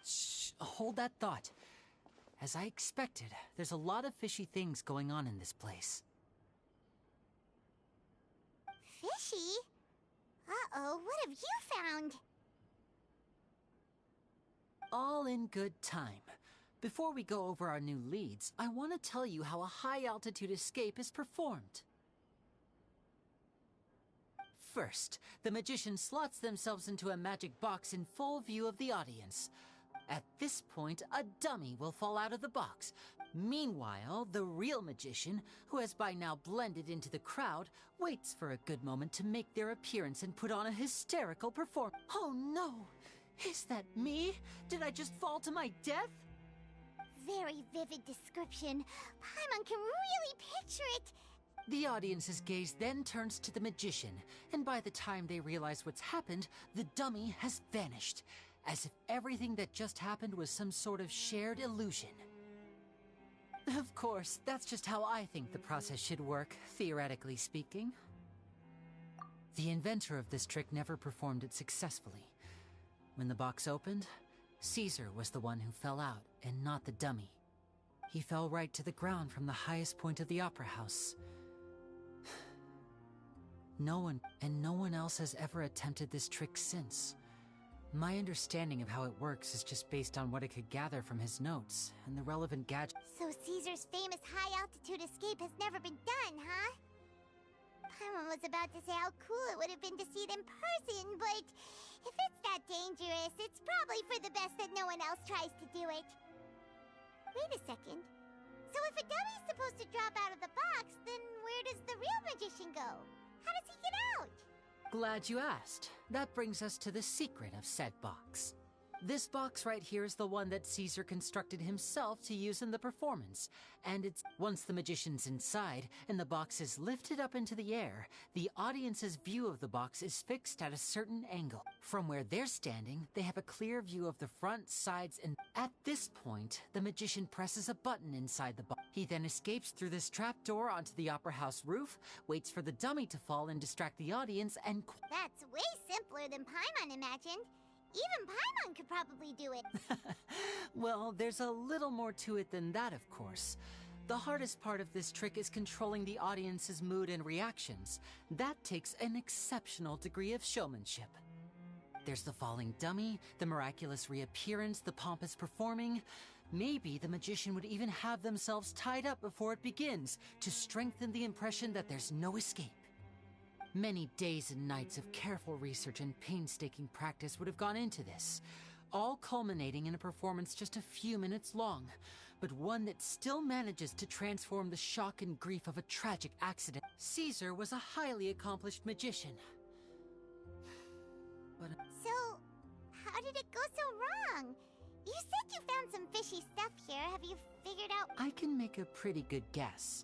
[SPEAKER 4] Shh, hold that thought. As I expected, there's a lot of fishy things going on in this place.
[SPEAKER 3] Fishy? Uh-oh, what have you found?
[SPEAKER 4] All in good time. Before we go over our new leads, I want to tell you how a high-altitude escape is performed. First, the magician slots themselves into a magic box in full view of the audience. At this point, a dummy will fall out of the box. Meanwhile, the real magician, who has by now blended into the crowd, waits for a good moment to make their appearance and put on a hysterical performance. Oh no! Is that me? Did I just fall to my death?
[SPEAKER 3] Very vivid description. Paimon can really picture it.
[SPEAKER 4] The audience's gaze then turns to the magician, and by the time they realize what's happened, the dummy has vanished, as if everything that just happened was some sort of shared illusion. Of course, that's just how I think the process should work, theoretically speaking. The inventor of this trick never performed it successfully. When the box opened, Caesar was the one who fell out, and not the dummy. He fell right to the ground from the highest point of the opera house. No one else has ever attempted this trick since. My understanding of how it works is just based on what I could gather from his notes and the relevant gadgets.
[SPEAKER 3] So Caesar's famous high-altitude escape has never been done, huh? Paimon was about to say how cool it would have been to see it in person, but if it's that dangerous, it's probably for the best that no one else tries to do it. Wait a second. So if a dummy's supposed to drop out of the box, then where does the real magician go? How does he get out?
[SPEAKER 4] Glad you asked. That brings us to the secret of said box. This box right here is the one that Caesar constructed himself to use in the performance, and it's once the magician's inside and the box is lifted up into the air, the audience's view of the box is fixed at a certain angle. From where they're standing, they have a clear view of the front, sides, and at this point, the magician presses a button inside the box. He then escapes through this trapdoor onto the opera house roof, waits for the dummy to fall and distract the audience, and
[SPEAKER 3] That's way simpler than Paimon imagined. Even Paimon could probably do it.
[SPEAKER 4] Well, there's a little more to it than that, of course. The hardest part of this trick is controlling the audience's mood and reactions. That takes an exceptional degree of showmanship. There's the falling dummy, the miraculous reappearance, the pompous performing. Maybe the magician would even have themselves tied up before it begins to strengthen the impression that there's no escape. Many days and nights of careful research and painstaking practice would have gone into this, all culminating in a performance just a few minutes long, but one that still manages to transform the shock and grief of a tragic accident. Caesar was a highly accomplished magician. But
[SPEAKER 3] So, how did it go so wrong? You said you found some fishy stuff here. Have you figured out...
[SPEAKER 4] I can make a pretty good guess.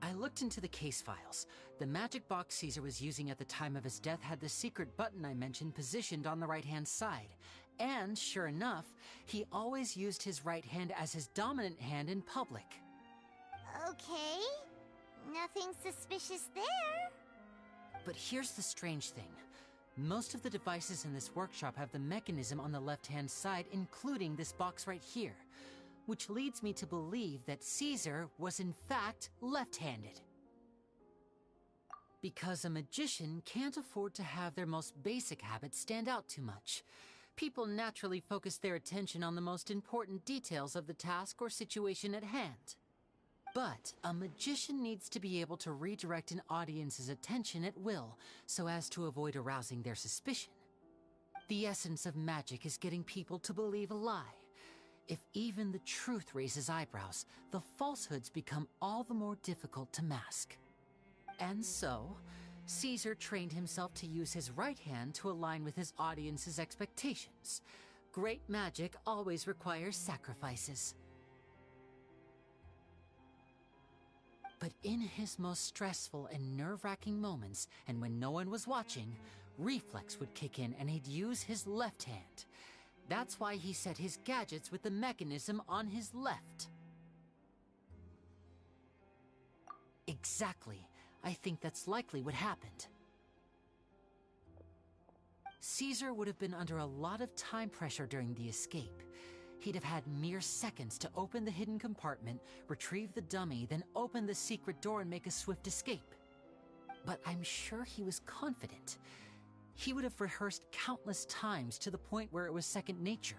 [SPEAKER 4] I looked into the case files. The magic box Caesar was using at the time of his death had the secret button I mentioned positioned on the right-hand side. And, sure enough, he always used his right hand as his dominant hand in public.
[SPEAKER 3] Okay. Nothing suspicious there.
[SPEAKER 4] But here's the strange thing. Most of the devices in this workshop have the mechanism on the left-hand side, including this box right here, which leads me to believe that Caesar was in fact left-handed. Because a magician can't afford to have their most basic habits stand out too much. People naturally focus their attention on the most important details of the task or situation at hand. But a magician needs to be able to redirect an audience's attention at will, so as to avoid arousing their suspicion. The essence of magic is getting people to believe a lie. If even the truth raises eyebrows, the falsehoods become all the more difficult to mask. And so, Caesar trained himself to use his right hand to align with his audience's expectations. Great magic always requires sacrifices. But in his most stressful and nerve-wracking moments, and when no one was watching, reflex would kick in and he'd use his left hand. That's why he set his gadgets with the mechanism on his left. Exactly. I think that's likely what happened. Caesar would have been under a lot of time pressure during the escape. He'd have had mere seconds to open the hidden compartment, retrieve the dummy, then open the secret door and make a swift escape. But I'm sure he was confident. He would have rehearsed countless times to the point where it was second nature.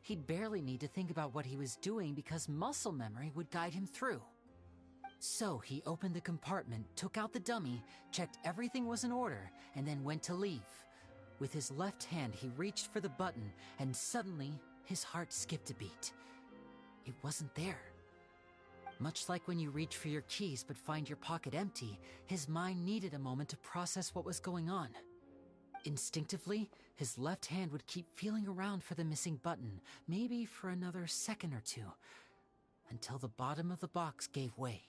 [SPEAKER 4] He'd barely need to think about what he was doing because muscle memory would guide him through. So he opened the compartment, took out the dummy, checked everything was in order, and then went to leave. With his left hand, he reached for the button, and suddenly, his heart skipped a beat. It wasn't there. Much like when you reach for your keys but find your pocket empty, his mind needed a moment to process what was going on. Instinctively, his left hand would keep feeling around for the missing button, maybe for another second or two, until the bottom of the box gave way.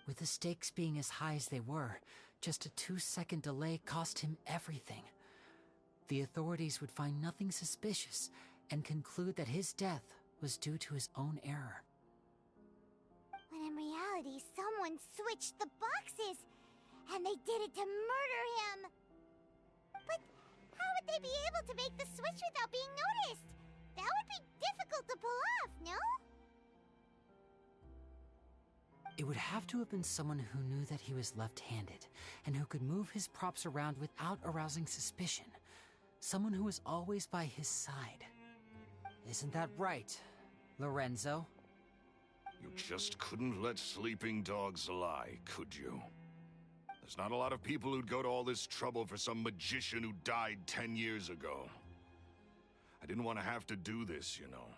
[SPEAKER 4] With the stakes being as high as they were, just a 2-second delay cost him everything. The authorities would find nothing suspicious and conclude that his death was due to his own error.
[SPEAKER 3] When in reality, someone switched the boxes, and they did it to murder him. But how would they be able to make the switch without being noticed? That would be difficult to pull off, no?
[SPEAKER 4] It would have to have been someone who knew that he was left-handed, and who could move his props around without arousing suspicion. Someone who was always by his side. Isn't that right, Lorenzo?
[SPEAKER 11] You just couldn't let sleeping dogs lie, could you? There's not a lot of people who'd go to all this trouble for some magician who died 10 years ago. I didn't want to have to do this, you know.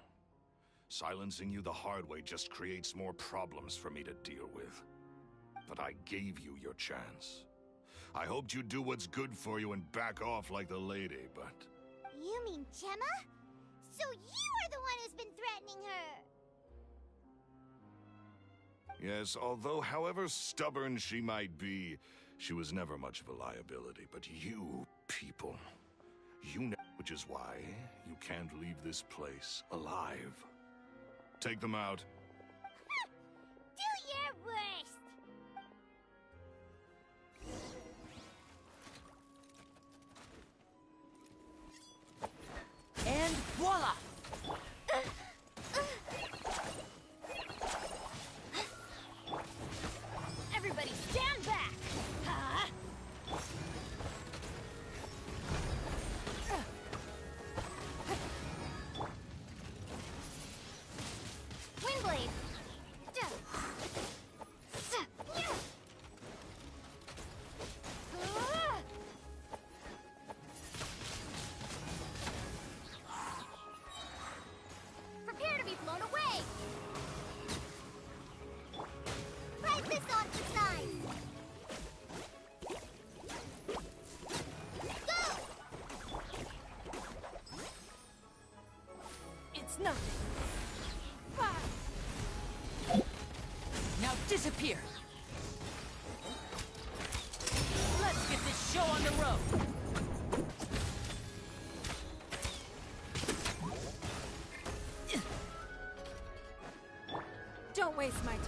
[SPEAKER 11] Silencing you the hard way just creates more problems for me to deal with. But I gave you your chance. I hoped you'd do what's good for you and back off like the lady, but...
[SPEAKER 3] You mean Gemma? So you are the one who's been threatening her!
[SPEAKER 11] Yes, although however stubborn she might be, she was never much of a liability. But you people, you know, which is why you can't leave this place alive. Take them out.
[SPEAKER 3] Do your worst!
[SPEAKER 4] And voila!
[SPEAKER 1] Everybody stand back! Huh?
[SPEAKER 5] Windblade!
[SPEAKER 3] Prepare to be blown away! Right this off the side! Go!
[SPEAKER 1] It's nothing.
[SPEAKER 4] Now disappear! Let's get this show on the road!
[SPEAKER 15] Don't waste my time.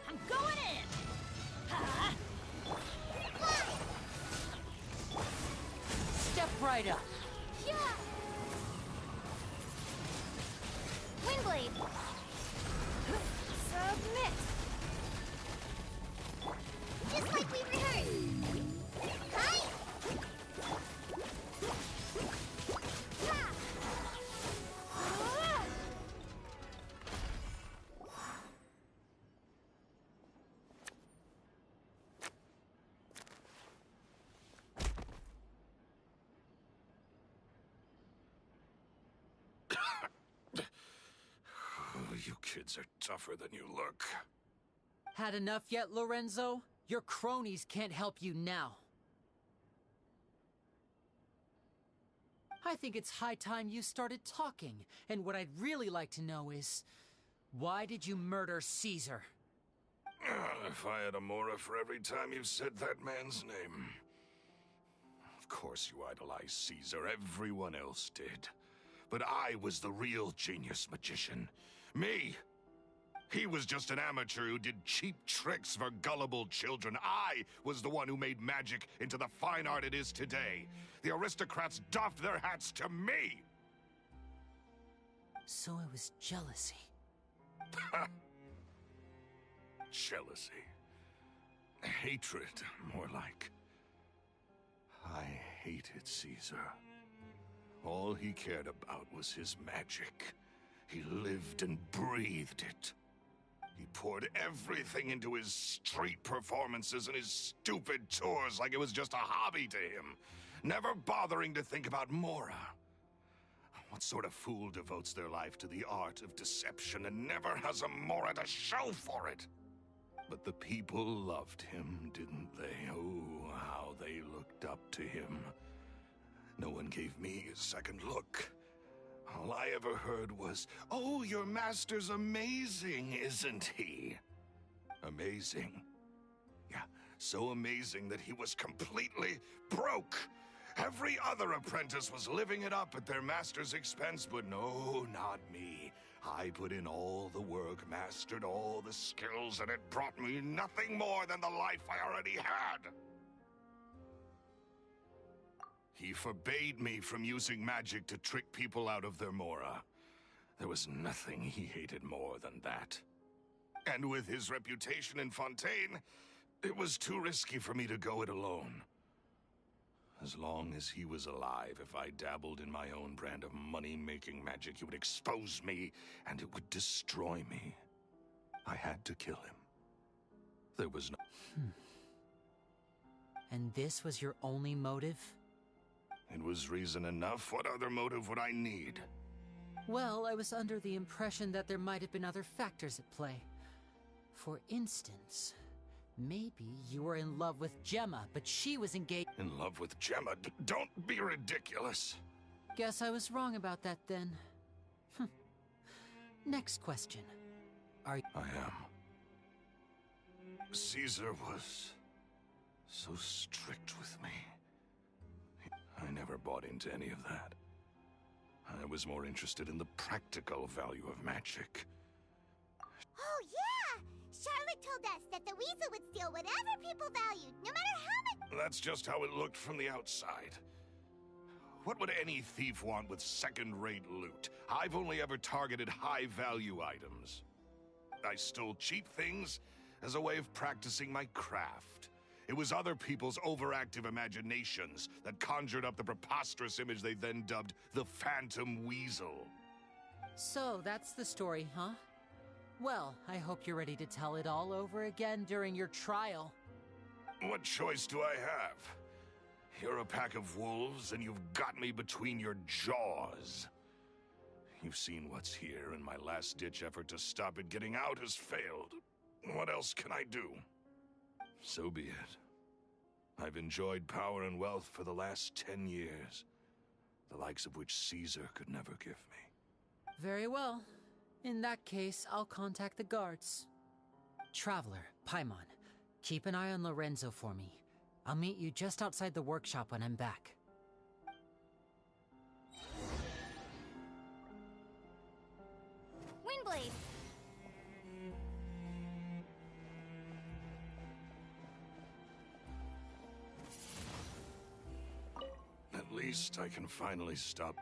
[SPEAKER 1] I'm going in! Huh?
[SPEAKER 4] Step right up!
[SPEAKER 5] Windblade!
[SPEAKER 15] Submit!
[SPEAKER 3] Just like we rehearsed! Hi!
[SPEAKER 11] You kids are tougher than you look.
[SPEAKER 4] Had enough yet, Lorenzo? Your cronies can't help you now. I think it's high time you started talking, and what I'd really like to know is, why did you murder Caesar?
[SPEAKER 11] If I had a mora for every time you said that man's name. Of course you idolized Caesar, everyone else did. But I was the real genius magician. Me! He was just an amateur who did cheap tricks for gullible children. I was the one who made magic into the fine art it is today. The aristocrats doffed their hats to me!
[SPEAKER 4] So it was jealousy.
[SPEAKER 11] Jealousy. Hatred, more like. I hated Caesar. All he cared about was his magic. He lived and breathed it. He poured everything into his street performances and his stupid tours like it was just a hobby to him, never bothering to think about Mora. What sort of fool devotes their life to the art of deception and never has a Mora to show for it? But the people loved him, didn't they? Oh, how they looked up to him. No one gave me a second look. All I ever heard was, "Oh, your master's amazing, isn't he?" Amazing. Yeah, so amazing that he was completely broke. Every other apprentice was living it up at their master's expense, but no, not me. I put in all the work, mastered all the skills, and it brought me nothing more than the life I already had. He forbade me from using magic to trick people out of their Mora. There was nothing he hated more than that. And with his reputation in Fontaine, it was too risky for me to go it alone. As long as he was alive, if I dabbled in my own brand of money-making magic, he would expose me, and it would destroy me. I had to kill him. There was no...
[SPEAKER 4] And this was your only motive?
[SPEAKER 11] It was reason enough. What other motive would I need?
[SPEAKER 4] Well, I was under the impression that there might have been other factors at play. For instance, maybe you were in love with Gemma, but she was engaged—
[SPEAKER 11] In love with Gemma? Don't be ridiculous.
[SPEAKER 4] Guess I was wrong about that then. Next question. Are you—
[SPEAKER 11] I am. Caesar was so strict with me. I never bought into any of that. I was more interested in the practical value of magic.
[SPEAKER 3] Oh, yeah! Charlotte told us that the weasel would steal whatever people valued, no matter how much—
[SPEAKER 11] That's just how it looked from the outside. What would any thief want with second-rate loot? I've only ever targeted high-value items. I stole cheap things as a way of practicing my craft. It was other people's overactive imaginations that conjured up the preposterous image they then dubbed the Phantom Weasel.
[SPEAKER 4] So, that's the story, huh? Well, I hope you're ready to tell it all over again during your trial.
[SPEAKER 11] What choice do I have? You're a pack of wolves, and you've got me between your jaws. You've seen what's here, and my last-ditch effort to stop it getting out has failed. What else can I do? So be it. I've enjoyed power and wealth for the last 10 years, the likes of which Caesar could never give me.
[SPEAKER 4] Very well. In that case, I'll contact the guards. Traveler, Paimon, keep an eye on Lorenzo for me. I'll meet you just outside the workshop when I'm back.
[SPEAKER 2] Windblade!
[SPEAKER 11] At least I can finally stop.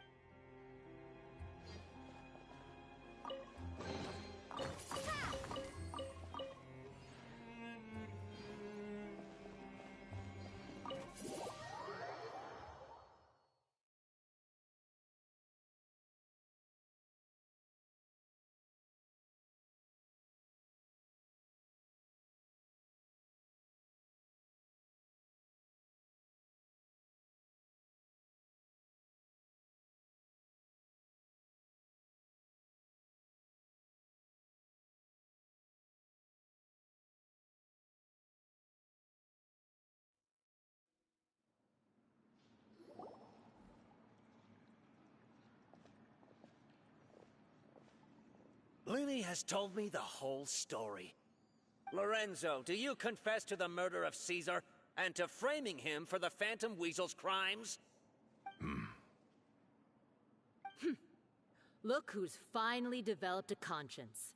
[SPEAKER 6] Lini has told me the whole story. Lorenzo, do you confess to the murder of Caesar and to framing him for the Phantom Weasel's crimes?
[SPEAKER 7] Look who's finally developed a conscience.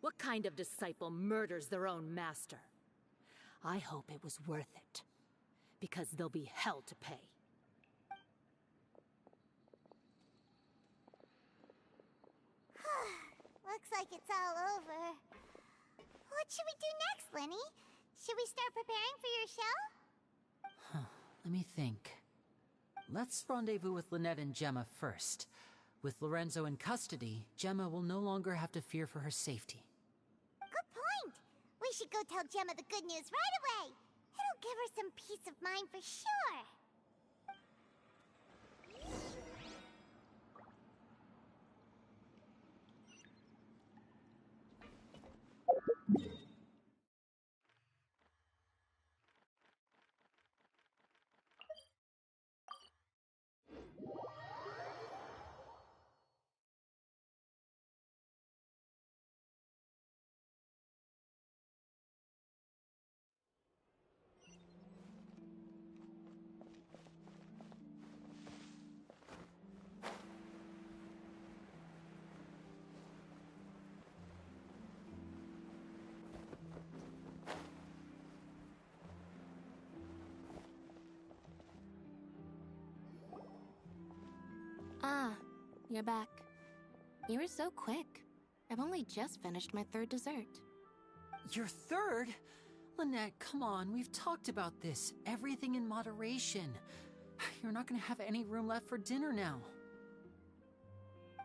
[SPEAKER 7] What kind of disciple murders their own master? I hope it was worth it, because there'll be hell to pay.
[SPEAKER 3] Looks like it's all over. What should we do next, Lenny? Should we start preparing for your show?
[SPEAKER 4] Let me think. Let's rendezvous with Lynette and Gemma first. With Lorenzo in custody, Gemma will no longer have to fear for her safety.
[SPEAKER 3] Good point. We should go tell Gemma the good news right away. It'll give her some peace of mind for sure.
[SPEAKER 5] Ah, you're back. You were so quick. I've only just finished my third dessert.
[SPEAKER 4] Your third? Lynette, come on, we've talked about this. Everything in moderation. You're not gonna have any room left for dinner now.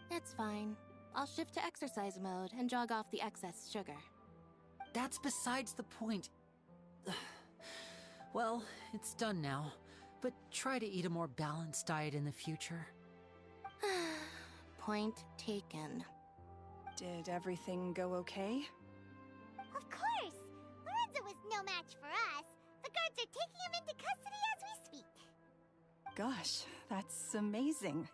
[SPEAKER 5] It's fine. I'll shift to exercise mode and jog off the excess sugar.
[SPEAKER 4] That's besides the point. Well, it's done now, but try to eat a more balanced diet in the future.
[SPEAKER 5] Point taken.
[SPEAKER 10] Did everything go okay?
[SPEAKER 3] Of course! Lorenzo was no match for us. The guards are taking him into custody as we speak.
[SPEAKER 10] Gosh, that's amazing.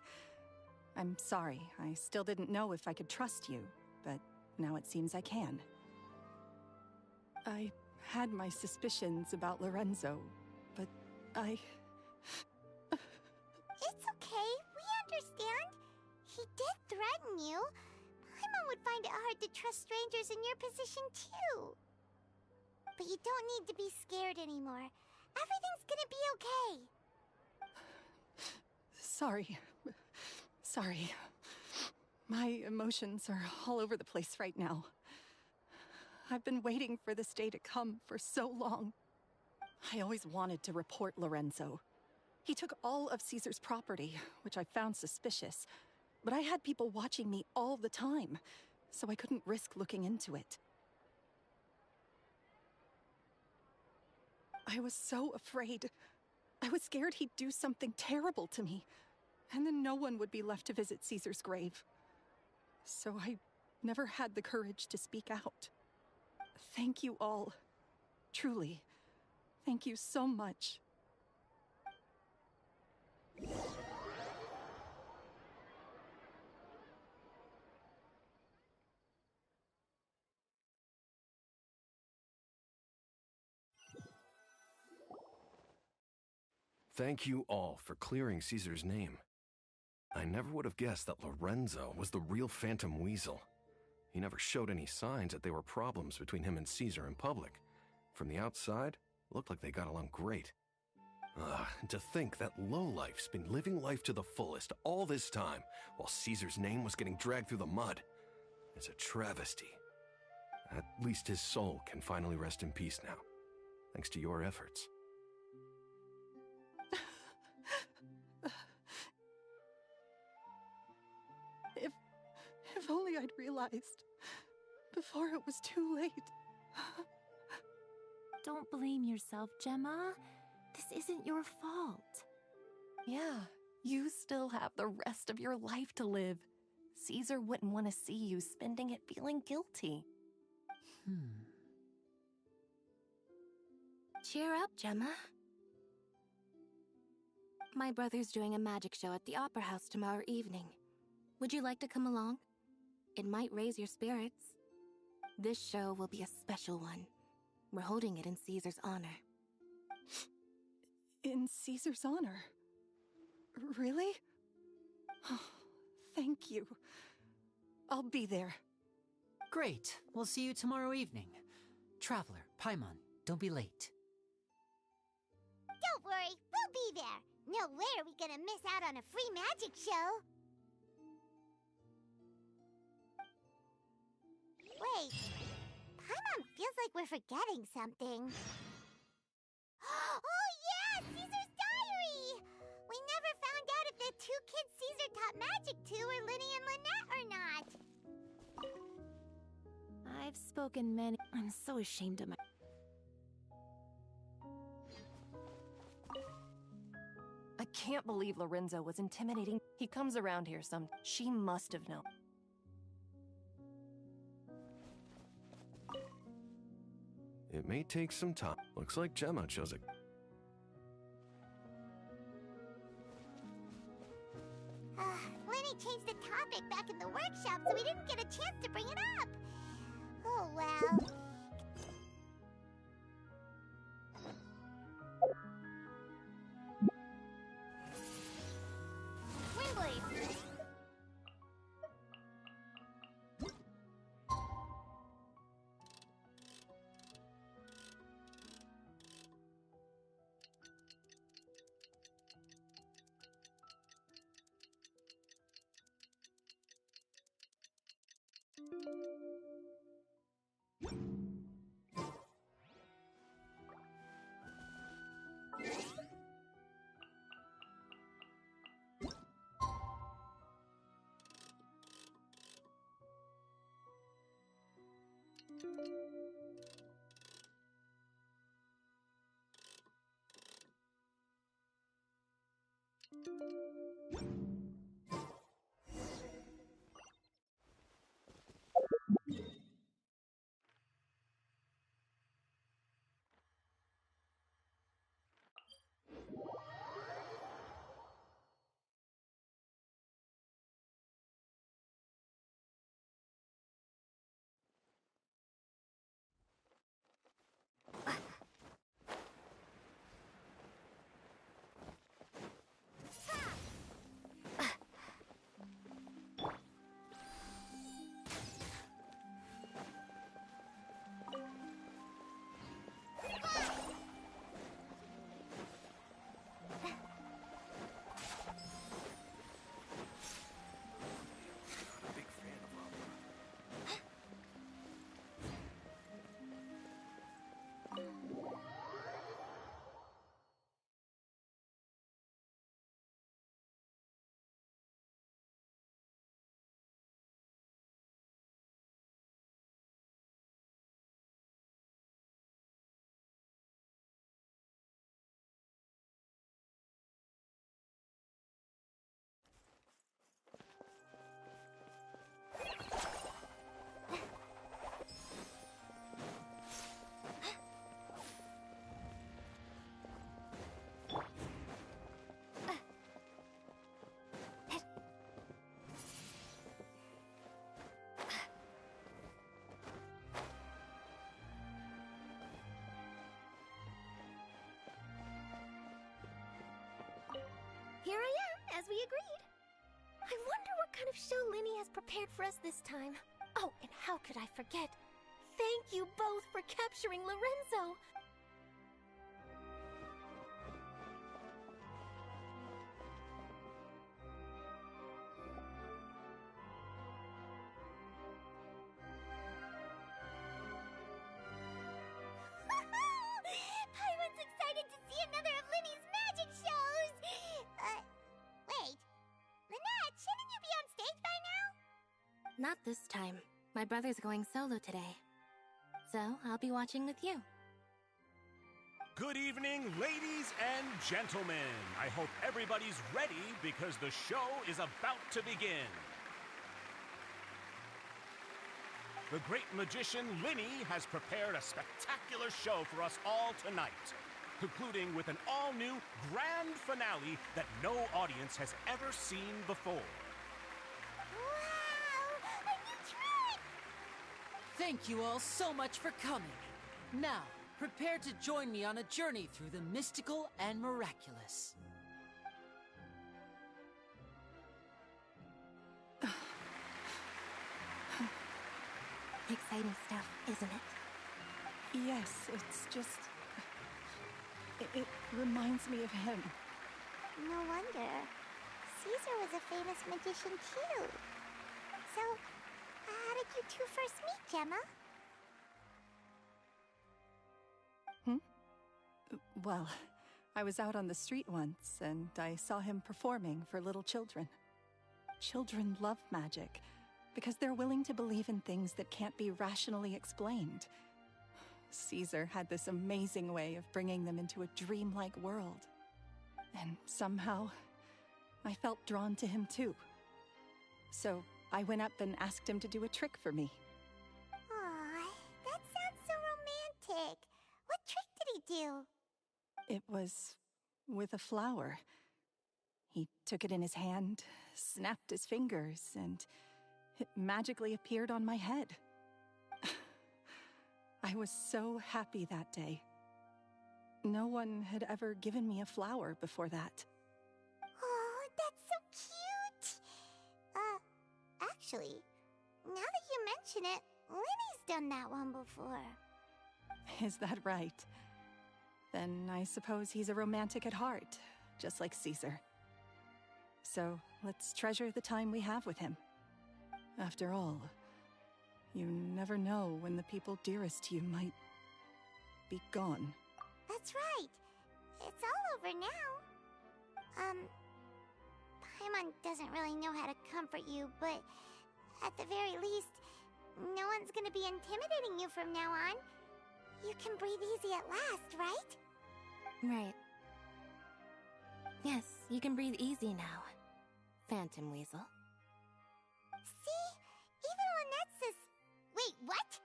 [SPEAKER 10] I'm sorry, I still didn't know if I could trust you, but now it seems I can. I had my suspicions about Lorenzo, but
[SPEAKER 3] It's okay, we understand. He did threaten you. Paimon would find it hard to trust strangers in your position, too. But you don't need to be scared anymore. Everything's gonna be okay.
[SPEAKER 10] Sorry. My emotions are all over the place right now. I've been waiting for this day to come for so long. I always wanted to report Lorenzo. He took all of Caesar's property, which I found suspicious. But I had people watching me all the time, so I couldn't risk looking into it. I was so afraid. I was scared he'd do something terrible to me, and then no one would be left to visit Caesar's grave. So I never had the courage to speak out. Thank you all. Truly. Thank you so much.
[SPEAKER 9] Thank you all for clearing Caesar's name. I never would have guessed that Lorenzo was the real Phantom Weasel. He never showed any signs that there were problems between him and Caesar in public. From the outside, it looked like they got along great. To think that lowlife's been living life to the fullest all this time, while Caesar's name was getting dragged through the mud. It's a travesty. At least his soul can finally rest in peace now, thanks to your efforts.
[SPEAKER 10] If only I'd realized before it was too late.
[SPEAKER 7] Don't blame yourself, Gemma. This isn't your fault.
[SPEAKER 17] Yeah, you still have the rest of your life to live. Caesar wouldn't want to see you spending it feeling guilty.
[SPEAKER 5] Cheer up, Gemma. My brother's doing a magic show at the Opera House tomorrow evening. Would you like to come along? It might raise your spirits. This show will be a special one. We're holding it in Caesar's honor.
[SPEAKER 10] In Caesar's honor? Really? Oh, thank you. I'll be there.
[SPEAKER 4] Great. We'll see you tomorrow evening. Traveler, Paimon, don't be late.
[SPEAKER 3] Don't worry, we'll be there. No way are we gonna miss out on a free magic show. Wait, Paimon feels We're forgetting something. Oh yeah, Caesar's diary! We never found out if the two kids Caesar taught magic to were Linny and Lynette or not.
[SPEAKER 7] I've spoken many. I'm so ashamed of my.
[SPEAKER 17] I can't believe Lorenzo was intimidating. He comes around here some. She must have known.
[SPEAKER 9] It may take some time. Looks like Gemma chose it.
[SPEAKER 3] Linny changed the topic back in the workshop, so we didn't get a chance to bring it up. Oh well. Windblade.
[SPEAKER 2] Here I am, as we agreed. I wonder what kind of show Linny has prepared for us this time. Oh, and how could I forget? Thank you both for capturing Lorenzo.
[SPEAKER 3] Paimon's excited to see another of Linny's magic shows! Wait. Lynette, shouldn't you be on stage by now?
[SPEAKER 5] Not this time. My brother's going solo today. So, I'll be watching with you.
[SPEAKER 18] Good evening, ladies and gentlemen. I hope everybody's ready because the show is about to begin. The great magician Linny has prepared a spectacular show for us all tonight, concluding with an all-new grand finale that no audience has ever seen before.
[SPEAKER 3] Wow! A new trick!
[SPEAKER 4] Thank you all so much for coming. Now, prepare to join me on a journey through the mystical and miraculous.
[SPEAKER 5] Exciting stuff, isn't it?
[SPEAKER 10] Yes, it's just... It reminds me of him.
[SPEAKER 3] No wonder. Caesar was a famous magician too. So, how did you two first meet, Gemma?
[SPEAKER 10] Well, I was out on the street once, and I saw him performing for little children. Children love magic, because they're willing to believe in things that can't be rationally explained. Caesar had this amazing way of bringing them into a dreamlike world. And somehow, I felt drawn to him too. So I went up and asked him to do a trick for me.
[SPEAKER 3] Aw, that sounds so romantic. What trick did he do?
[SPEAKER 10] It was with a flower. He took it in his hand, snapped his fingers, and it magically appeared on my head. I was so happy that day. No one had ever given me a flower before that.
[SPEAKER 3] Oh, that's so cute! Actually, now that you mention it, Lenny's done that one before.
[SPEAKER 10] Is that right? Then I suppose he's a romantic at heart, just like Caesar. So let's treasure the time we have with him. After all, you never know when the people dearest to you might be gone.
[SPEAKER 3] That's right. It's all over now. Paimon doesn't really know how to comfort you, but at the very least, no one's gonna be intimidating you from now on. You can breathe easy at last, right?
[SPEAKER 5] Right. Yes, you can breathe easy now, Phantom Weasel.
[SPEAKER 3] See? Even Lynette says... Wait, what?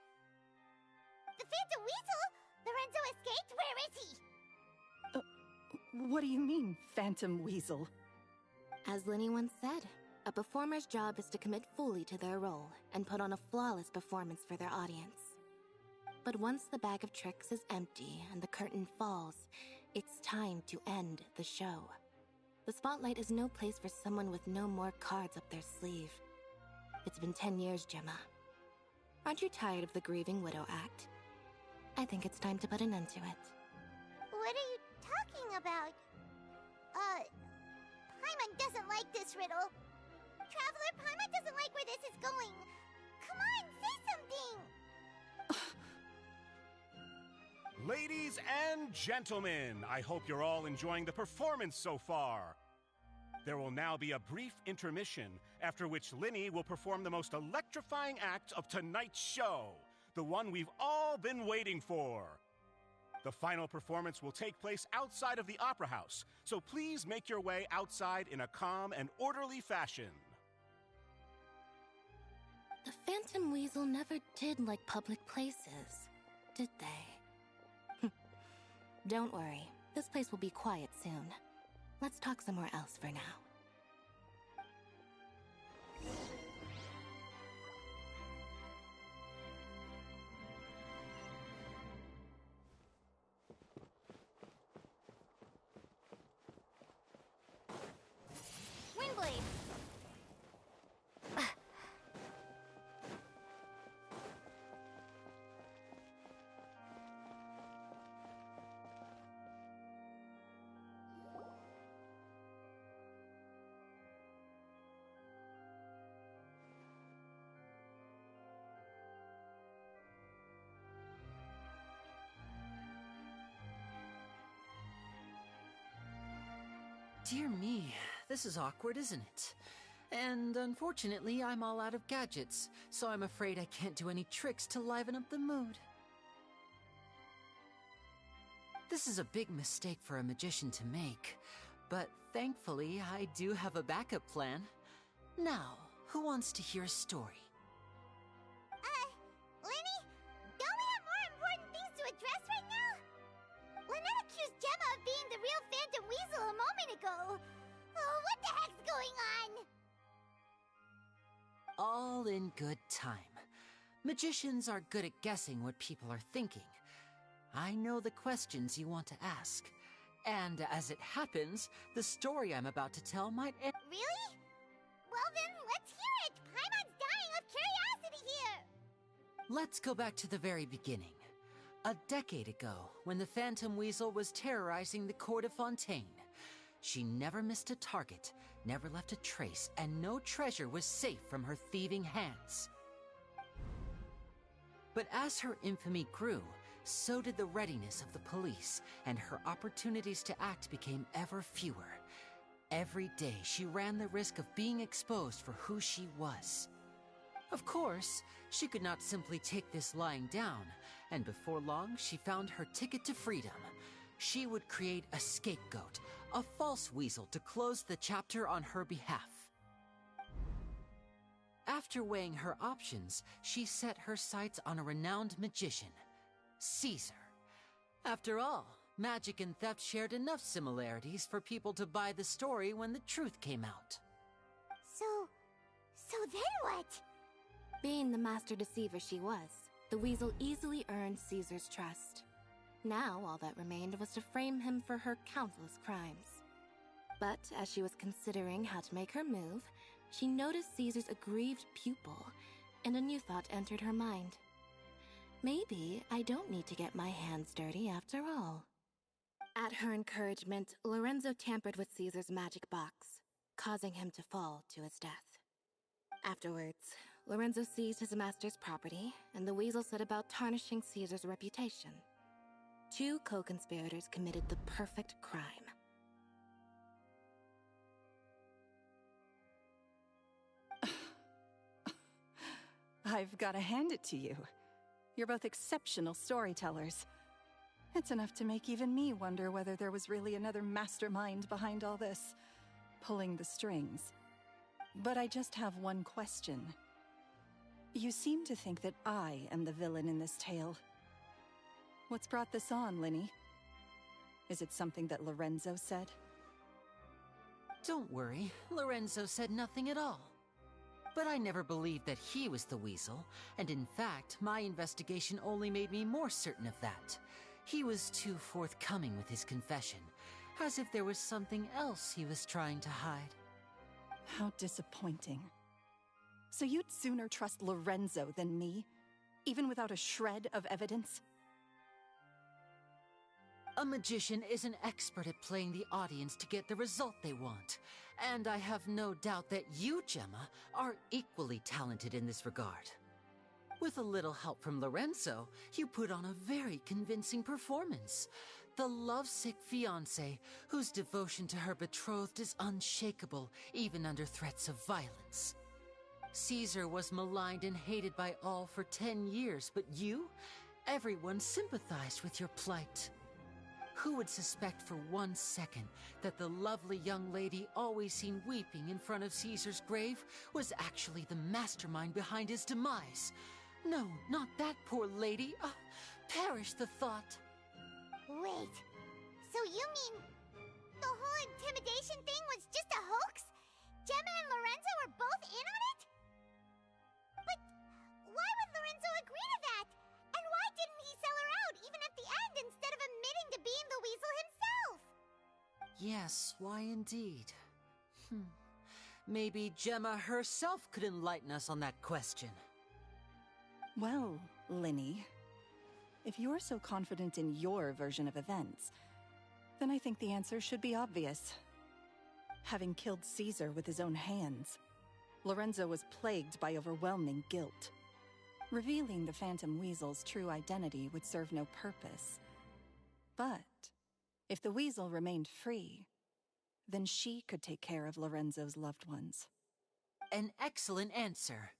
[SPEAKER 3] The Phantom Weasel? Lorenzo escaped? Where is he?
[SPEAKER 10] What do you mean, Phantom Weasel?
[SPEAKER 5] As Lenny once said, a performer's job is to commit fully to their role and put on a flawless performance for their audience. But once the bag of tricks is empty and the curtain falls, it's time to end the show. The spotlight is no place for someone with no more cards up their sleeve. It's been 10 years, Gemma. Aren't you tired of the grieving widow act? I think it's time to put an end to it.
[SPEAKER 3] What are you talking about? Paimon doesn't like this riddle. Traveler, Paimon doesn't like where this is going. Come on, say something!
[SPEAKER 18] Ladies and gentlemen, I hope you're all enjoying the performance so far. There will now be a brief intermission, after which Linny will perform the most electrifying act of tonight's show, the one we've all been waiting for. The final performance will take place outside of the Opera House, so please make your way outside in a calm and orderly fashion.
[SPEAKER 5] The Phantom Weasel never did like public places, did they? Don't worry, this place will be quiet soon. Let's talk somewhere else for now.
[SPEAKER 2] Windblade!
[SPEAKER 4] Dear me, this is awkward, isn't it? And unfortunately, I'm all out of gadgets, so I'm afraid I can't do any tricks to liven up the mood. This is a big mistake for a magician to make, but thankfully, I do have a backup plan. Now, who wants to hear a story?
[SPEAKER 3] Lenny? Don't we have more important things to address right now? Lynette accused Gemma of being the real Phantom Weasel a moment ago. Oh, what the heck's going on?
[SPEAKER 4] All in good time. Magicians are good at guessing what people are thinking. I know the questions you want to ask. And as it happens, the story I'm about to tell might end.
[SPEAKER 3] Really? Well then, let's hear it! Paimon's dying of curiosity here!
[SPEAKER 4] Let's go back to the very beginning. A decade ago, when the Phantom Weasel was terrorizing the court of Fontaine. She never missed a target, never left a trace, and no treasure was safe from her thieving hands. But as her infamy grew, so did the readiness of the police, and her opportunities to act became ever fewer. Every day, she ran the risk of being exposed for who she was. Of course, she could not simply take this lying down, and before long, she found her ticket to freedom. She would create a scapegoat, a false weasel to close the chapter on her behalf. After weighing her options, she set her sights on a renowned magician, Caesar. After all, magic and theft shared enough similarities for people to buy the story when the truth came out.
[SPEAKER 3] So then what?
[SPEAKER 5] Being the master deceiver she was, the weasel easily earned Caesar's trust. Now all that remained was to frame him for her countless crimes. But as she was considering how to make her move, she noticed Caesar's aggrieved pupil, and a new thought entered her mind. Maybe I don't need to get my hands dirty after all. At her encouragement, Lorenzo tampered with Caesar's magic box, causing him to fall to his death. Afterwards, Lorenzo seized his master's property, and the weasel set about tarnishing Caesar's reputation. Two co-conspirators committed the perfect crime.
[SPEAKER 10] I've got to hand it to you. You're both exceptional storytellers. It's enough to make even me wonder whether there was really another mastermind behind all this, pulling the strings. But I just have one question. You seem to think that I am the villain in this tale. What's brought this on, Linny? Is it something that Lorenzo said?
[SPEAKER 4] Don't worry, Lorenzo said nothing at all. But I never believed that he was the weasel, and in fact, my investigation only made me more certain of that. He was too forthcoming with his confession, as if there was something else he was trying to hide.
[SPEAKER 10] How disappointing. So you'd sooner trust Lorenzo than me, even without a shred of evidence?
[SPEAKER 4] A magician is an expert at playing the audience to get the result they want, and I have no doubt that you, Gemma, are equally talented in this regard. With a little help from Lorenzo, you put on a very convincing performance. The lovesick fiancé, whose devotion to her betrothed is unshakable, even under threats of violence. Caesar was maligned and hated by all for 10 years, but you? Everyone sympathized with your plight. Who would suspect for 1 second that the lovely young lady always seen weeping in front of Caesar's grave was actually the mastermind behind his demise? No, not that poor lady. Perish the thought.
[SPEAKER 3] Wait, so you mean the whole intimidation thing was just a hoax? Gemma and Lorenzo were both in on it? But why would Lorenzo agree to that? And why didn't he sell her out even at the end instead of admitting to being the weasel himself?
[SPEAKER 4] Yes, why indeed? Maybe Gemma herself could enlighten us on that question.
[SPEAKER 10] Well, Linny, if you're so confident in your version of events, then I think the answer should be obvious. Having killed Caesar with his own hands, Lorenzo was plagued by overwhelming guilt. Revealing the Phantom Weasel's true identity would serve no purpose. But if the Weasel remained free, then she could take care of Lorenzo's loved ones.
[SPEAKER 4] An excellent answer,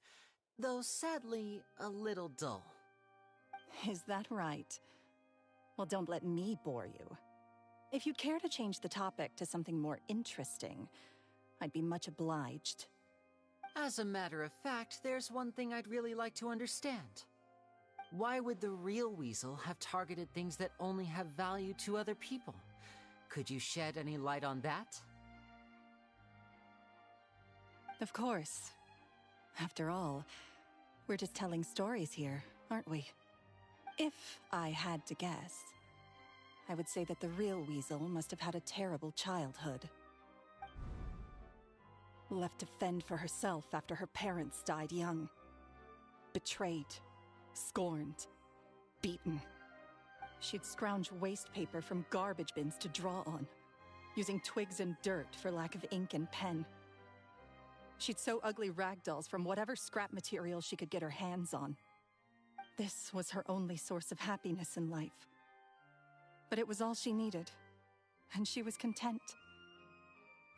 [SPEAKER 4] though sadly a little dull.
[SPEAKER 10] Is that right? Well, don't let me bore you. If you'd care to change the topic to something more interesting, I'd be much obliged.
[SPEAKER 4] As a matter of fact, there's one thing I'd really like to understand. Why would the real weasel have targeted things that only have value to other people? Could you shed any light on that?
[SPEAKER 10] Of course. After all, we're just telling stories here, aren't we? If I had to guess, I would say that the real weasel must have had a terrible childhood. Left to fend for herself after her parents died young. Betrayed, scorned, beaten. She'd scrounge waste paper from garbage bins to draw on, using twigs and dirt for lack of ink and pen. She'd sew ugly rag dolls from whatever scrap material she could get her hands on. This was her only source of happiness in life. But it was all she needed, and she was content.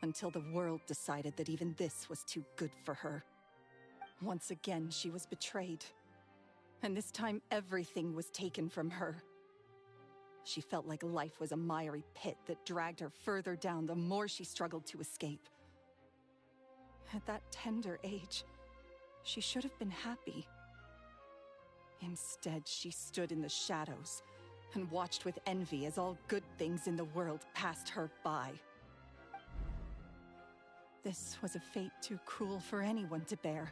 [SPEAKER 10] Until the world decided that even this was too good for her. Once again, she was betrayed. And this time, everything was taken from her. She felt like life was a miry pit that dragged her further down the more she struggled to escape. At that tender age, she should have been happy. Instead, she stood in the shadows and watched with envy as all good things in the world passed her by. This was a fate too cruel for anyone to bear.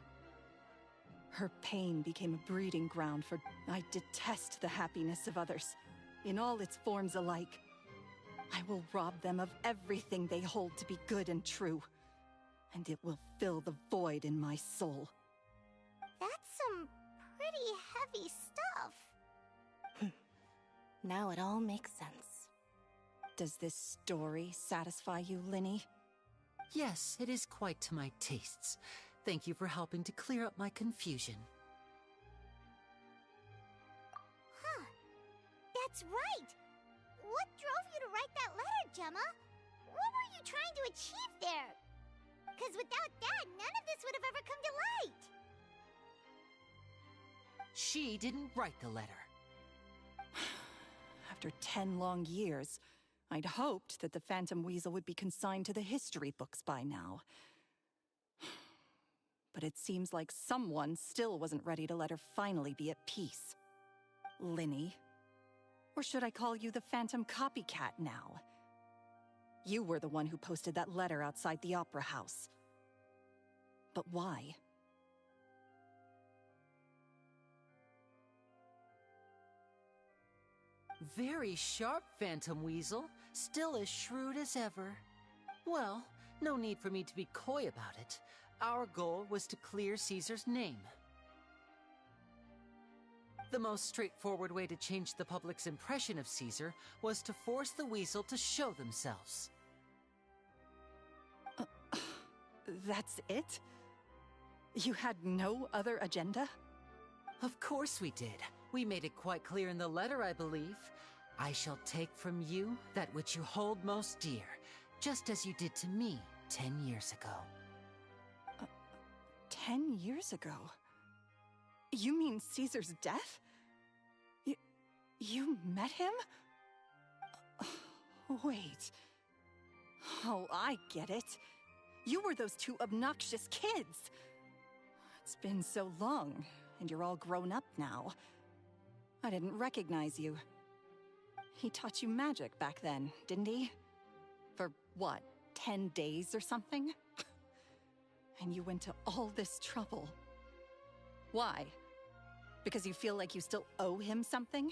[SPEAKER 10] Her pain became a breeding ground for... I detest the happiness of others, in all its forms alike. I will rob them of everything they hold to be good and true, and it will fill the void in my soul.
[SPEAKER 3] That's some pretty heavy stuff.
[SPEAKER 5] Now it all makes sense.
[SPEAKER 10] Does this story satisfy you, Linny?
[SPEAKER 4] Yes, it is quite to my tastes. Thank you for helping to clear up my confusion.
[SPEAKER 3] Huh. That's right! What drove you to write that letter, Gemma? What were you trying to achieve there? Because without that, none of this would have ever come to light.
[SPEAKER 4] She didn't write the letter.
[SPEAKER 10] After 10 long years, I'd hoped that the Phantom Weasel would be consigned to the history books by now. But it seems like someone still wasn't ready to let her finally be at peace. Linny. Or should I call you the Phantom Copycat now? You were the one who posted that letter outside the Opera House. But why?
[SPEAKER 4] Very sharp, Phantom Weasel. Still as shrewd as ever. Well, no need for me to be coy about it. Our goal was to clear Caesar's name. The most straightforward way to change the public's impression of Caesar was to force the Weasel to show themselves.
[SPEAKER 10] That's it? You had no other agenda?
[SPEAKER 4] Of course we did. We made it quite clear in the letter, I believe. I shall take from you that which you hold most dear, just as you did to me 10 years ago.
[SPEAKER 10] 10 years ago? You mean Caesar's death? You met him? Wait. Oh, I get it. You were those two obnoxious kids. It's been so long, and you're all grown up now. I didn't recognize you. He taught you magic back then, didn't he? For what, 10 days or something? And you went to all this trouble. Why? Because you feel like you still owe him something?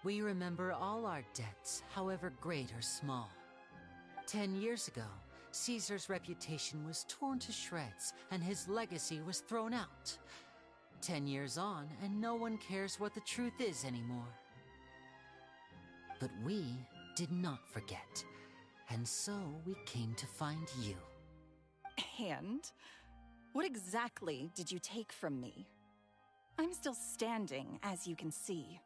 [SPEAKER 4] We remember all our debts, however great or small. 10 years ago, Caesar's reputation was torn to shreds, and his legacy was thrown out. 10 years on, and no one cares what the truth is anymore. But we did not forget, and so we came to find you.
[SPEAKER 10] And? What exactly did you take from me? I'm still standing, as you can see.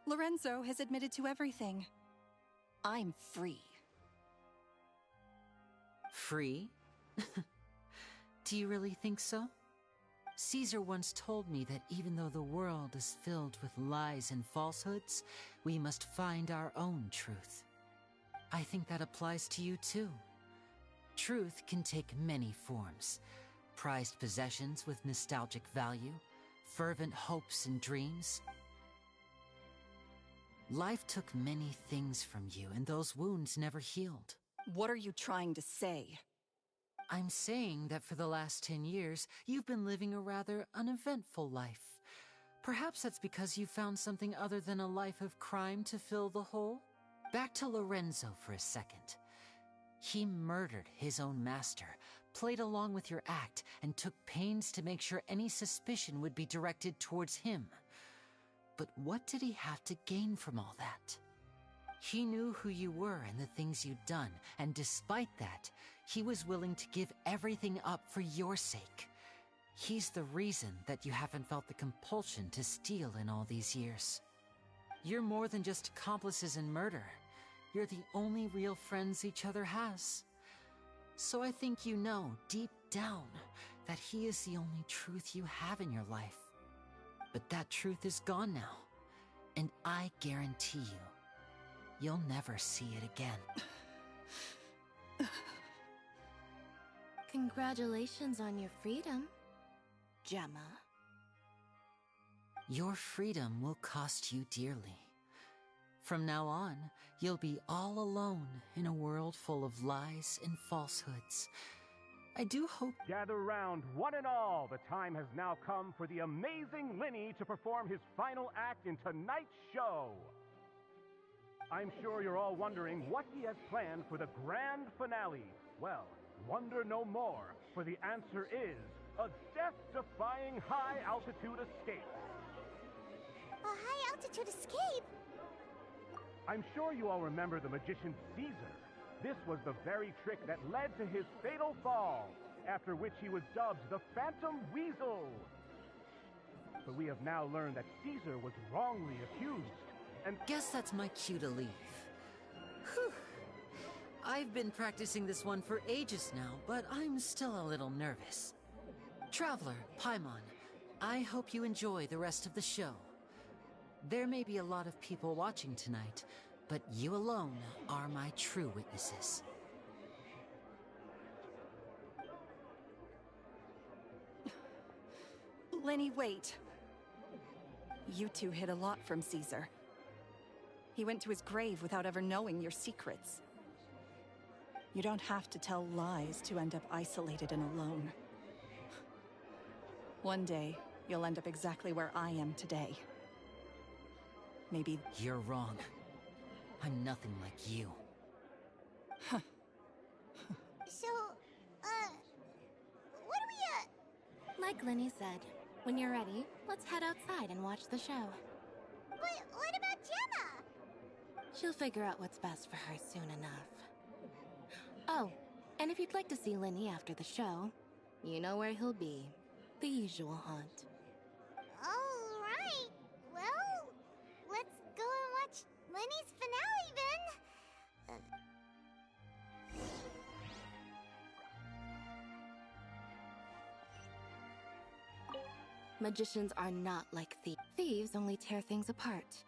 [SPEAKER 10] Lorenzo has admitted to everything. I'm free.
[SPEAKER 4] Free? Do you really think so? Caesar once told me that even though the world is filled with lies and falsehoods, we must find our own truth. I think that applies to you too. Truth can take many forms. Prized possessions with nostalgic value, fervent hopes and dreams. Life took many things from you, and those wounds never healed.
[SPEAKER 10] What are you trying to say?
[SPEAKER 4] I'm saying that for the last 10 years, you've been living a rather uneventful life. Perhaps that's because you found something other than a life of crime to fill the hole? Back to Lorenzo for a second. He murdered his own master, played along with your act, and took pains to make sure any suspicion would be directed towards him. But what did he have to gain from all that? He knew who you were and the things you'd done, and despite that, he was willing to give everything up for your sake. He's the reason that you haven't felt the compulsion to steal in all these years. You're more than just accomplices in murder. You're the only real friends each other has. So I think you know, deep down, that he is the only truth you have in your life. But that truth is gone now. And I guarantee you, you'll never see it again.
[SPEAKER 5] Congratulations on your freedom, Gemma.
[SPEAKER 4] Your freedom will cost you dearly. From now on, you'll be all alone in a world full of lies and falsehoods. I do hope...
[SPEAKER 18] Gather round, one and all. The time has now come for the amazing Linny to perform his final act in tonight's show. I'm sure you're all wondering what he has planned for the grand finale. Well, wonder no more, for the answer is a death-defying high-altitude escape.
[SPEAKER 3] A high-altitude escape?
[SPEAKER 18] I'm sure you all remember the magician Caesar. This was the very trick that led to his fatal fall, after which he was dubbed the Phantom Weasel. But we have now learned that Caesar was wrongly accused, and...
[SPEAKER 4] Guess that's my cue to leave. Whew. I've been practicing this one for ages now, but I'm still a little nervous. Traveler, Paimon, I hope you enjoy the rest of the show. There may be a lot of people watching tonight, but you alone are my true witnesses.
[SPEAKER 10] Lenny, wait. You two hid a lot from Caesar. He went to his grave without ever knowing your secrets. You don't have to tell lies to end up isolated and alone. One day, you'll end up exactly where I am today. Maybe...
[SPEAKER 4] You're wrong. I'm nothing like you.
[SPEAKER 3] So, what do we,
[SPEAKER 5] Like Linny said, when you're ready, let's head outside and watch the show.
[SPEAKER 3] But what about Gemma?
[SPEAKER 5] She'll figure out what's best for her soon enough. Oh, and if you'd like to see Linny after the show, you know where he'll be. The usual haunt.
[SPEAKER 3] All right. Well, let's go and watch Lenny's finale then.
[SPEAKER 5] Magicians are not like thieves. Thieves only tear things apart.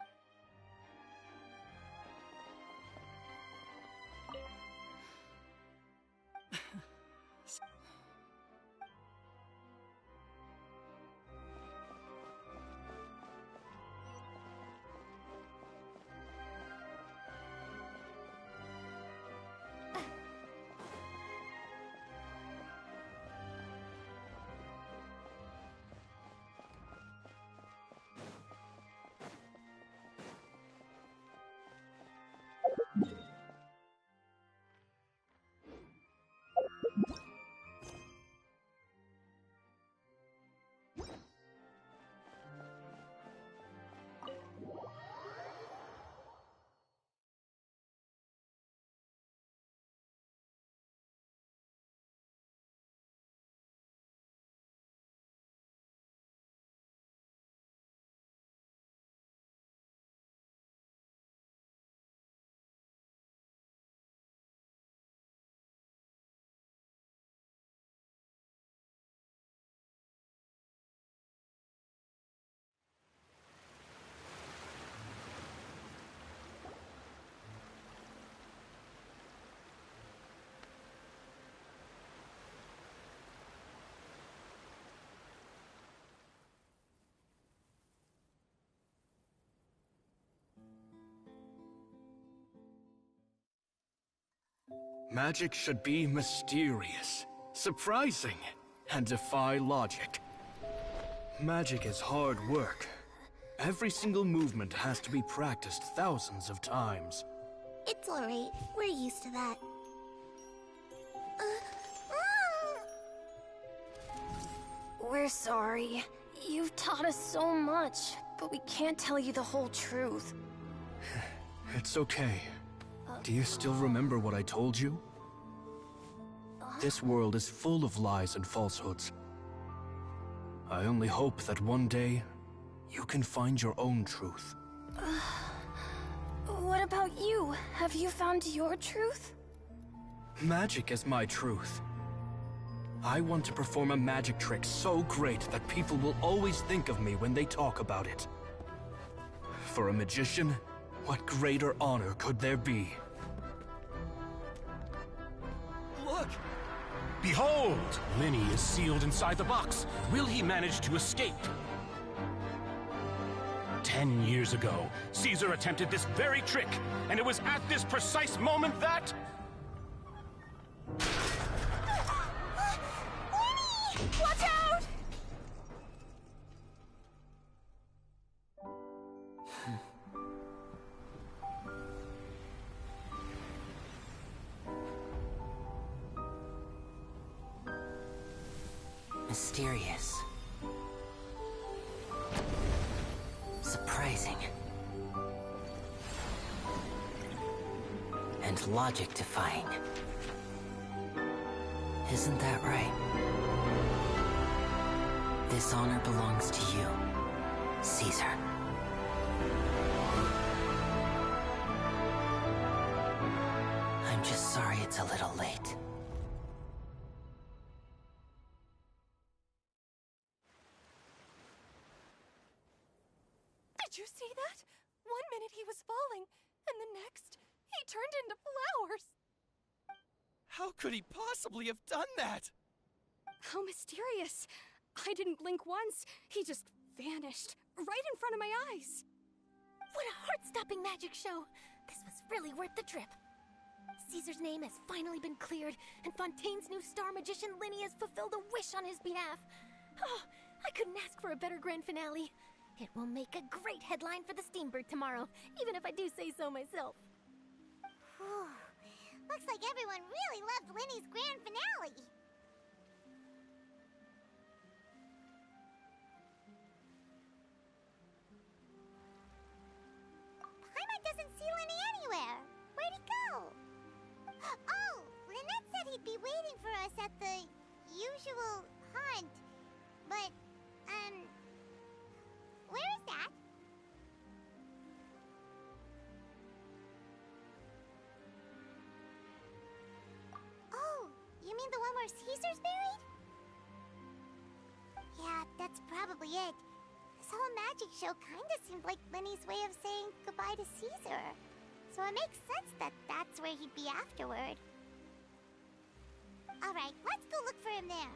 [SPEAKER 16] Magic should be mysterious, surprising, and defy logic. Magic is hard work. Every single movement has to be practiced thousands of times.
[SPEAKER 3] It's alright. We're used to that.
[SPEAKER 2] We're sorry. You've taught us so much, but we can't tell you the whole truth.
[SPEAKER 16] It's okay. Do you still remember what I told you? This world is full of lies and falsehoods. I only hope that one day you can find your own truth.
[SPEAKER 5] What about you? Have you found your truth?
[SPEAKER 16] Magic is my truth. I want to perform a magic trick so great that people will always think of me when they talk about it. For a magician, what greater honor could there be?
[SPEAKER 18] Look! Behold! Linny is sealed inside the box. Will he manage to escape? 10 years ago, Caesar attempted this very trick, and it was at this precise moment that...
[SPEAKER 15] Watch out!
[SPEAKER 4] Mysterious. Surprising. And logic-defying. Isn't that right? This honor belongs to you, Caesar. I'm just sorry it's a little late.
[SPEAKER 17] Did you see that? 1 minute he was falling, and the next, he turned into flowers.
[SPEAKER 8] How could he possibly have done that?
[SPEAKER 19] How mysterious. I didn't blink once. He just vanished, right in front of my eyes.
[SPEAKER 2] What a heart-stopping magic show! This was really worth the trip. Caesar's name has finally been cleared, and Fontaine's new star magician Linny has fulfilled a wish on his behalf. Oh, I couldn't ask for a better grand finale. It will make a great headline for the Steambird tomorrow, even if I do say so myself.
[SPEAKER 3] Looks like everyone really loved Linny's grand finale. Paimon doesn't see Linny anywhere. Where'd he go? Oh, Lynette said he'd be waiting for us at the usual hunt. But, where is that? Oh, you mean the one where Caesar's buried? Yeah, that's probably it. This whole magic show kinda seemed like Linny's way of saying goodbye to Caesar. So it makes sense that that's where he'd be afterward. Alright, let's go look for him there.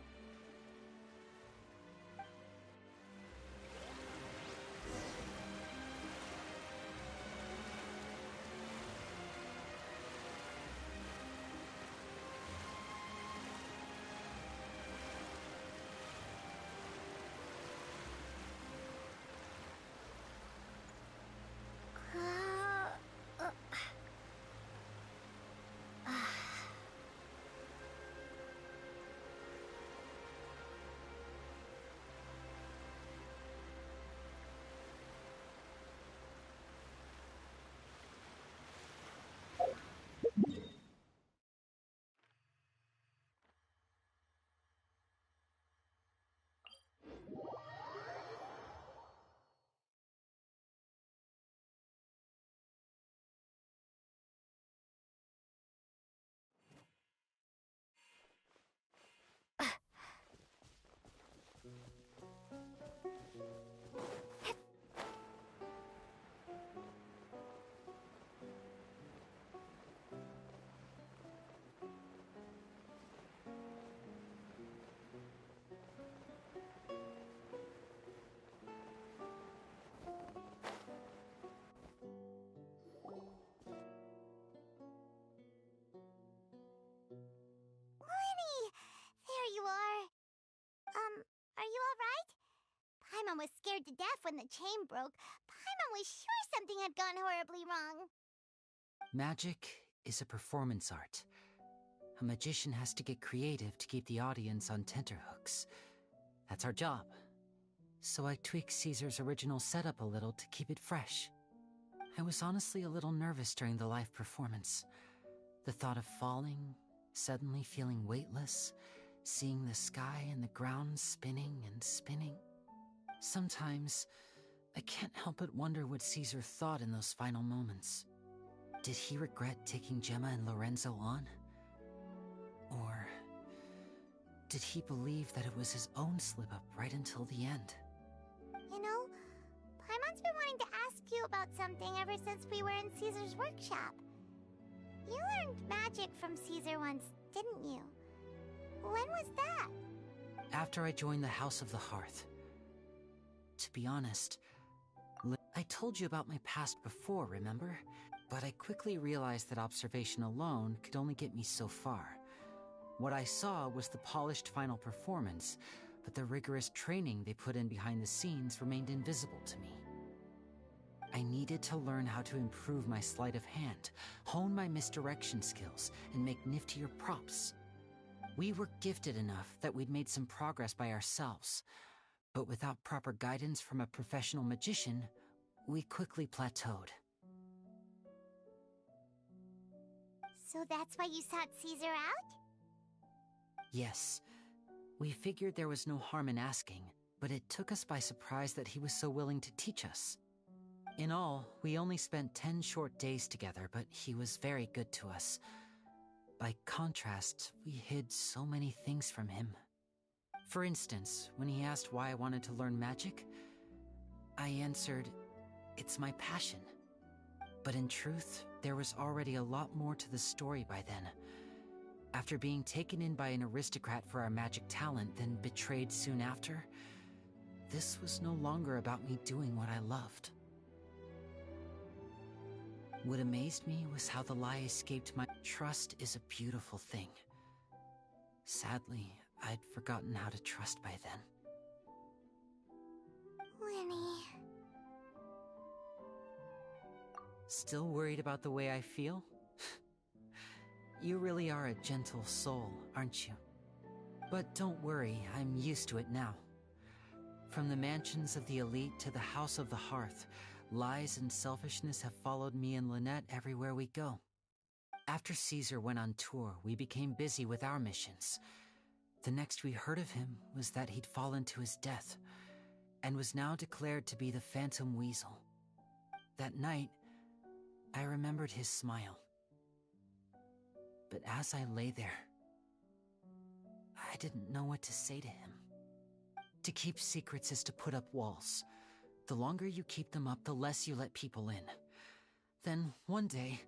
[SPEAKER 3] Are you alright? Paimon was scared to death when the chain broke. Paimon was sure something had gone horribly wrong.
[SPEAKER 4] Magic is a performance art. A magician has to get creative to keep the audience on tenterhooks. That's our job. So I tweaked Caesar's original setup a little to keep it fresh. I was honestly a little nervous during the live performance. The thought of falling, suddenly feeling weightless, seeing the sky and the ground spinning and spinning. Sometimes, I can't help but wonder what Caesar thought in those final moments. Did he regret taking Gemma and Lorenzo on? Or did he believe that it was his own slip-up right until the end?
[SPEAKER 3] You know, Paimon's been wanting to ask you about something ever since we were in Caesar's workshop. You learned magic from Caesar once, didn't you? When was that?
[SPEAKER 4] After I joined the House of the Hearth. To be honest, I told you about my past before, remember? But I quickly realized that observation alone could only get me so far. What I saw was the polished final performance, but the rigorous training they put in behind the scenes remained invisible to me. I needed to learn how to improve my sleight of hand, hone my misdirection skills, and make niftier props. We were gifted enough that we'd made some progress by ourselves, but without proper guidance from a professional magician, we quickly plateaued.
[SPEAKER 3] So that's why you sought Caesar out?
[SPEAKER 4] Yes. We figured there was no harm in asking, but it took us by surprise that he was so willing to teach us. In all, we only spent 10 short days together, but he was very good to us. By contrast, we hid so many things from him. For instance, when he asked why I wanted to learn magic, I answered, "It's my passion." But in truth, there was already a lot more to the story by then. After being taken in by an aristocrat for our magic talent, then betrayed soon after, this was no longer about me doing what I loved. What amazed me was how the lie escaped my trust is a beautiful thing. Sadly, I'd forgotten how to trust by then.
[SPEAKER 3] Winnie.
[SPEAKER 4] Still worried about the way I feel? You really are a gentle soul, aren't you? But don't worry, I'm used to it now. From the mansions of the elite to the House of the Hearth, lies and selfishness have followed me and Lynette everywhere we go. After Caesar went on tour, we became busy with our missions. The next we heard of him was that he'd fallen to his death, and was now declared to be the Phantom Weasel. That night, I remembered his smile. But as I lay there, I didn't know what to say to him. To keep secrets is to put up walls. The longer you keep them up, the less you let people in. Then, one day,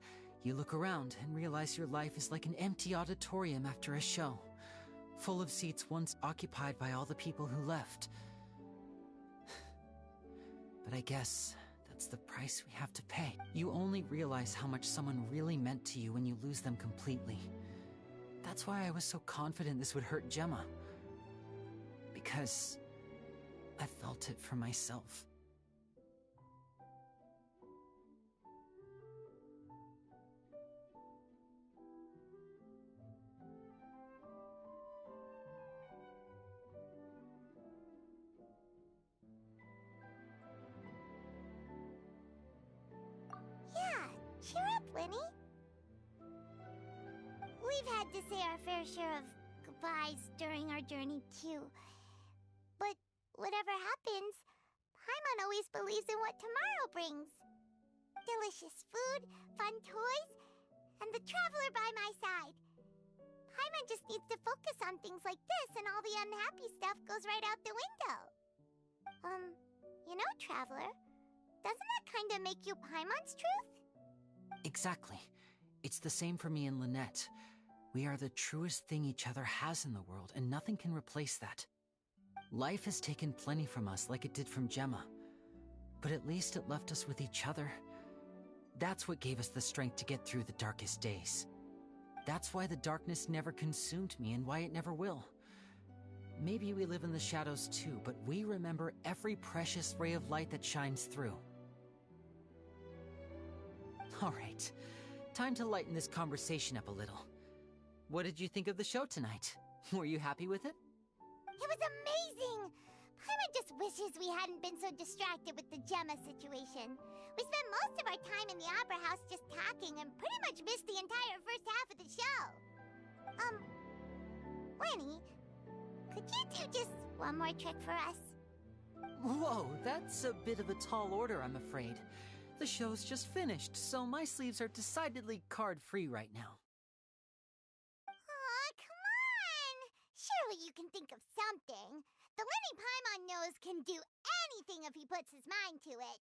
[SPEAKER 4] you look around and realize your life is like an empty auditorium after a show, full of seats once occupied by all the people who left. But I guess that's the price we have to pay. You only realize how much someone really meant to you when you lose them completely. That's why I was so confident this would hurt Gemma. Because I felt it for myself.
[SPEAKER 3] Cheer up, Winnie. We've had to say our fair share of goodbyes during our journey, too. But whatever happens, Paimon always believes in what tomorrow brings. Delicious food, fun toys, and the traveler by my side. Paimon just needs to focus on things like this, and all the unhappy stuff goes right out the window. You know, Traveler, doesn't that kind of make you Paimon's truth?
[SPEAKER 4] Exactly. It's the same for me and Lynette. We are the truest thing each other has in the world, and nothing can replace that. Life has taken plenty from us, like it did from Gemma. But at least it left us with each other. That's what gave us the strength to get through the darkest days. That's why the darkness never consumed me, and why it never will. Maybe we live in the shadows too, but we remember every precious ray of light that shines through. All right, time to lighten this conversation up a little. What did you think of the show tonight? Were you happy with it?
[SPEAKER 3] It was amazing! Paimon just wishes we hadn't been so distracted with the Gemma situation. We spent most of our time in the Opera House just talking and pretty much missed the entire first half of the show. Winnie, could you do just one more trick for us?
[SPEAKER 4] Whoa, that's a bit of a tall order, I'm afraid. The show's just finished, so my sleeves are decidedly card-free right now.
[SPEAKER 3] Aw, come on! Surely you can think of something. The Lenny Paimon knows can do anything if he puts his mind to it.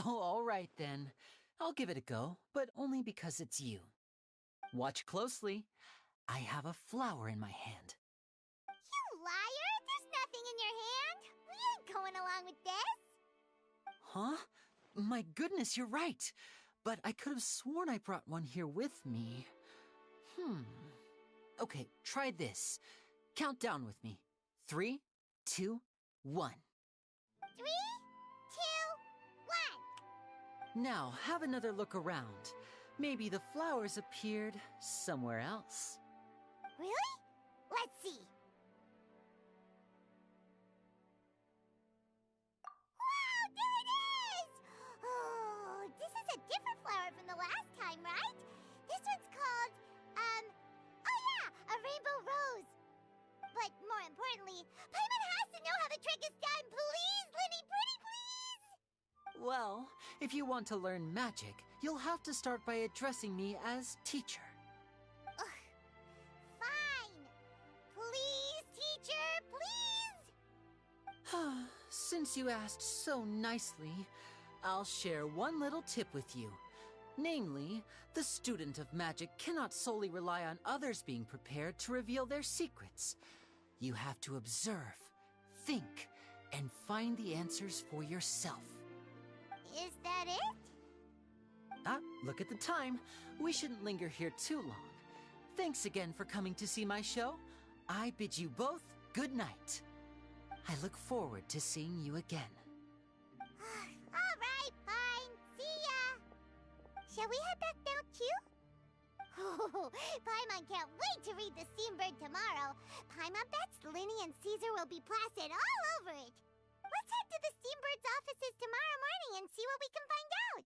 [SPEAKER 4] Oh, all right then. I'll give it a go, but only because it's you. Watch closely. I have a flower in my hand.
[SPEAKER 3] You liar! There's nothing in your hand! We ain't going along with this!
[SPEAKER 4] Huh? My goodness, you're right. But I could have sworn I brought one here with me. Okay, try this. Count down with me. 3, 2, 1.
[SPEAKER 3] 3, 2, 1.
[SPEAKER 4] Now, have another look around. Maybe the flowers appeared somewhere else.
[SPEAKER 3] Really? Let's see. Wow, there it is! Oh, this is a different flower from the last time, right? This one's called, oh yeah, a rainbow rose. But more importantly, Paimon has to know how the trick is done. Please, Lenny, pretty please!
[SPEAKER 4] Well, if you want to learn magic, you'll have to start by addressing me as teacher.
[SPEAKER 3] Fine. Please, teacher, please!
[SPEAKER 4] Since you asked so nicely, I'll share one little tip with you. Namely, the student of magic cannot solely rely on others being prepared to reveal their secrets. You have to observe, think, and find the answers for yourself.
[SPEAKER 3] Is that it?
[SPEAKER 4] Look at the time. We shouldn't linger here too long. Thanks again for coming to see my show. I bid you both good night. I look forward to seeing you again.
[SPEAKER 3] All right, fine. See ya. Shall we head back now, too? Oh, Paimon can't wait to read The Steam Bird tomorrow. Paimon bets Lenny and Caesar will be plastered all over it. Let's head to the Steam Bird's offices tomorrow morning and see what we can find out.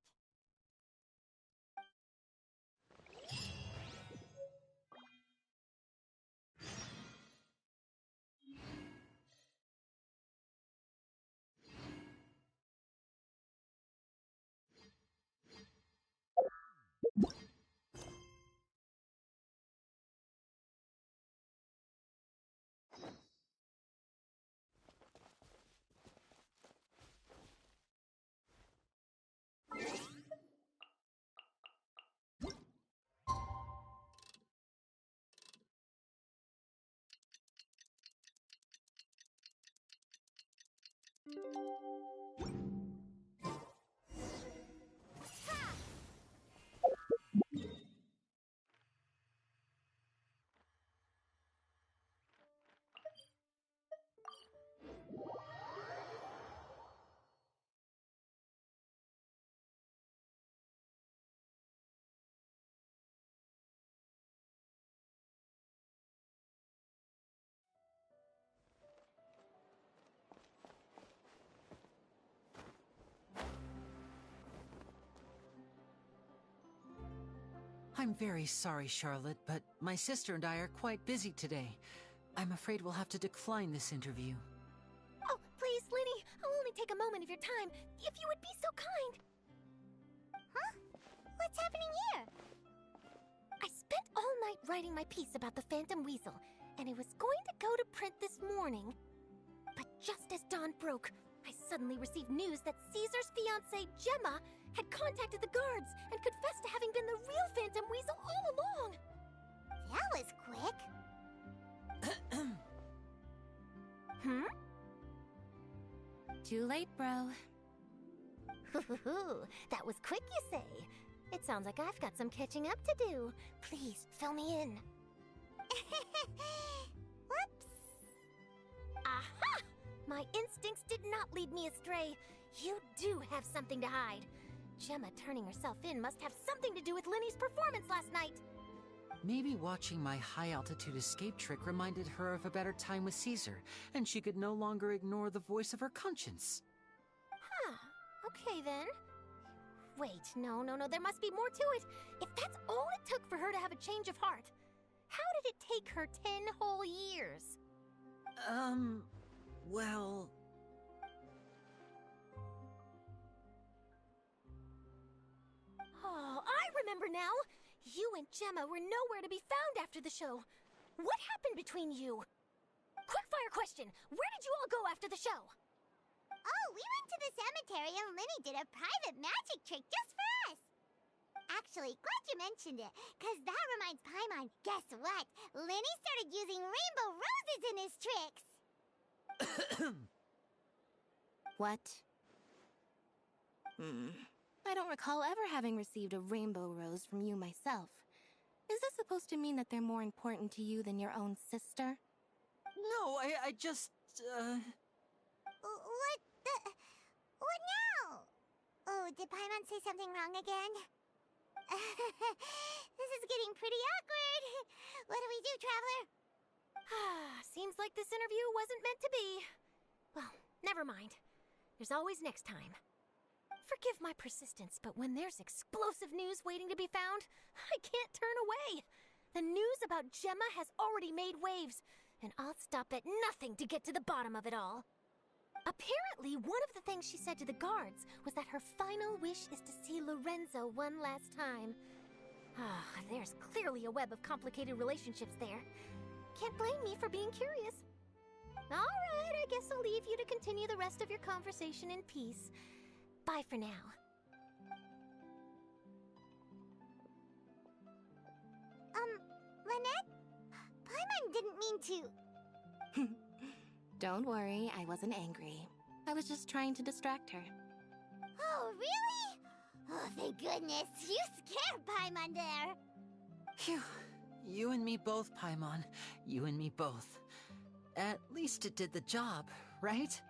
[SPEAKER 4] I'm very sorry, Charlotte, but my sister and I are quite busy today. I'm afraid we'll have to decline this interview.
[SPEAKER 2] Oh, please, Lenny, I'll only take a moment of your time, if you would be so kind.
[SPEAKER 3] Huh? What's happening here?
[SPEAKER 2] I spent all night writing my piece about the Phantom Weasel, and it was going to go to print this morning. But just as dawn broke, I suddenly received news that Caesar's fiancée, Gemma, had contacted the guards and confessed to having been the real Phantom Weasel all along.
[SPEAKER 3] That was quick.
[SPEAKER 5] Too late, bro.
[SPEAKER 2] That was quick, you say? It sounds like I've got some catching up to do. Please, fill me in.
[SPEAKER 3] Whoops.
[SPEAKER 2] Aha! My instincts did not lead me astray. You do have something to hide. Gemma turning herself in must have something to do with Lenny's performance last night.
[SPEAKER 4] Maybe watching my high-altitude escape trick reminded her of a better time with Caesar, and she could no longer ignore the voice of her conscience.
[SPEAKER 2] Okay then. Wait, no, there must be more to it. If that's all it took for her to have a change of heart, how did it take her 10 whole years?
[SPEAKER 4] Well...
[SPEAKER 2] remember now. You and Gemma were nowhere to be found after the show. What happened between you? Quickfire question. Where did you all go after the show?
[SPEAKER 3] Oh, we went to the cemetery and Linny did a private magic trick just for us. Actually, glad you mentioned it, because that reminds Paimon. Guess what? Linny started using rainbow roses in his tricks.
[SPEAKER 5] What? I don't recall ever having received a rainbow rose from you myself. Is this supposed to mean that they're more important to you than your own sister?
[SPEAKER 4] No, I just,
[SPEAKER 3] What now? Oh, did Paimon say something wrong again? This is getting pretty awkward. What do we do, Traveler?
[SPEAKER 2] Seems like this interview wasn't meant to be. Well, never mind. There's always next time. Forgive my persistence, but when there's explosive news waiting to be found, I can't turn away. The news about Gemma has already made waves, and I'll stop at nothing to get to the bottom of it all. Apparently, one of the things she said to the guards was that her final wish is to see Lorenzo one last time. There's clearly a web of complicated relationships there. Can't blame me for being curious. All right, I guess I'll leave you to continue the rest of your conversation in peace. Bye for now.
[SPEAKER 3] Lynette? Paimon didn't mean to...
[SPEAKER 5] Don't worry, I wasn't angry. I was just trying to distract her.
[SPEAKER 3] Oh, really? Oh, thank goodness. You scared Paimon there.
[SPEAKER 4] Phew. You and me both, Paimon. You and me both. At least it did the job, right?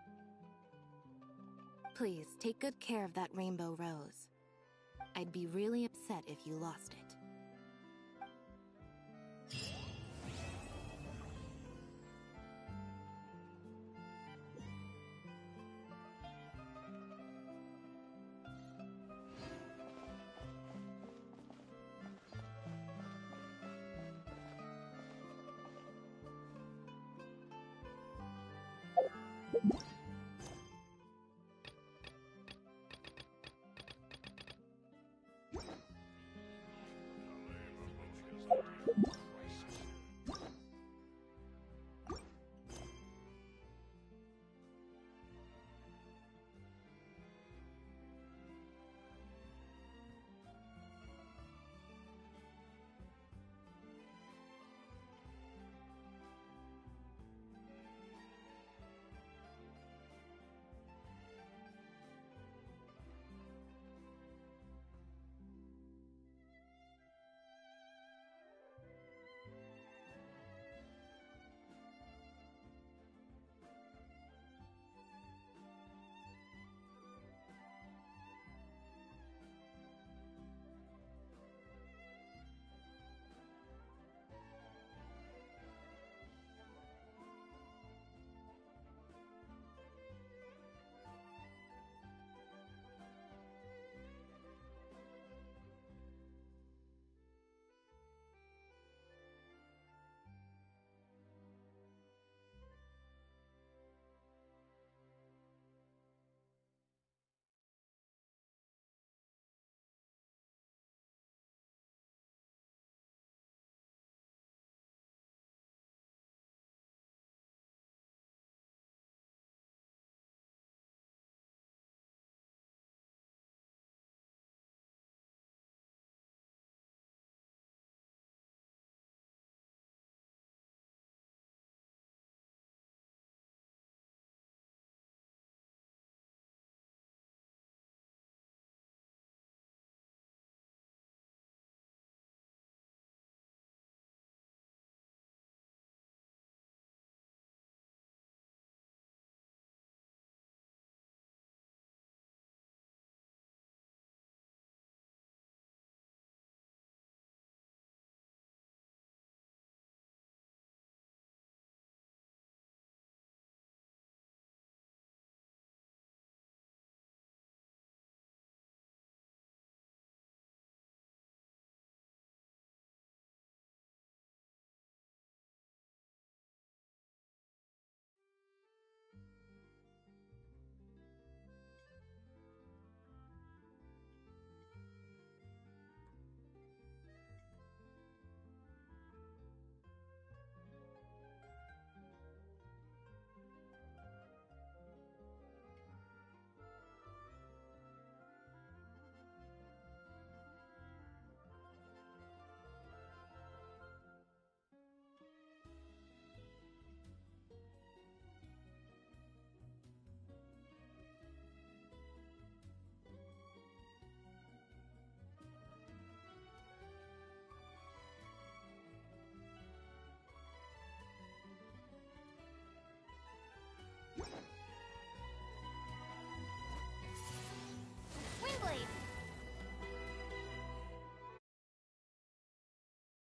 [SPEAKER 5] Please, take good care of that rainbow rose. I'd be really upset if you lost it.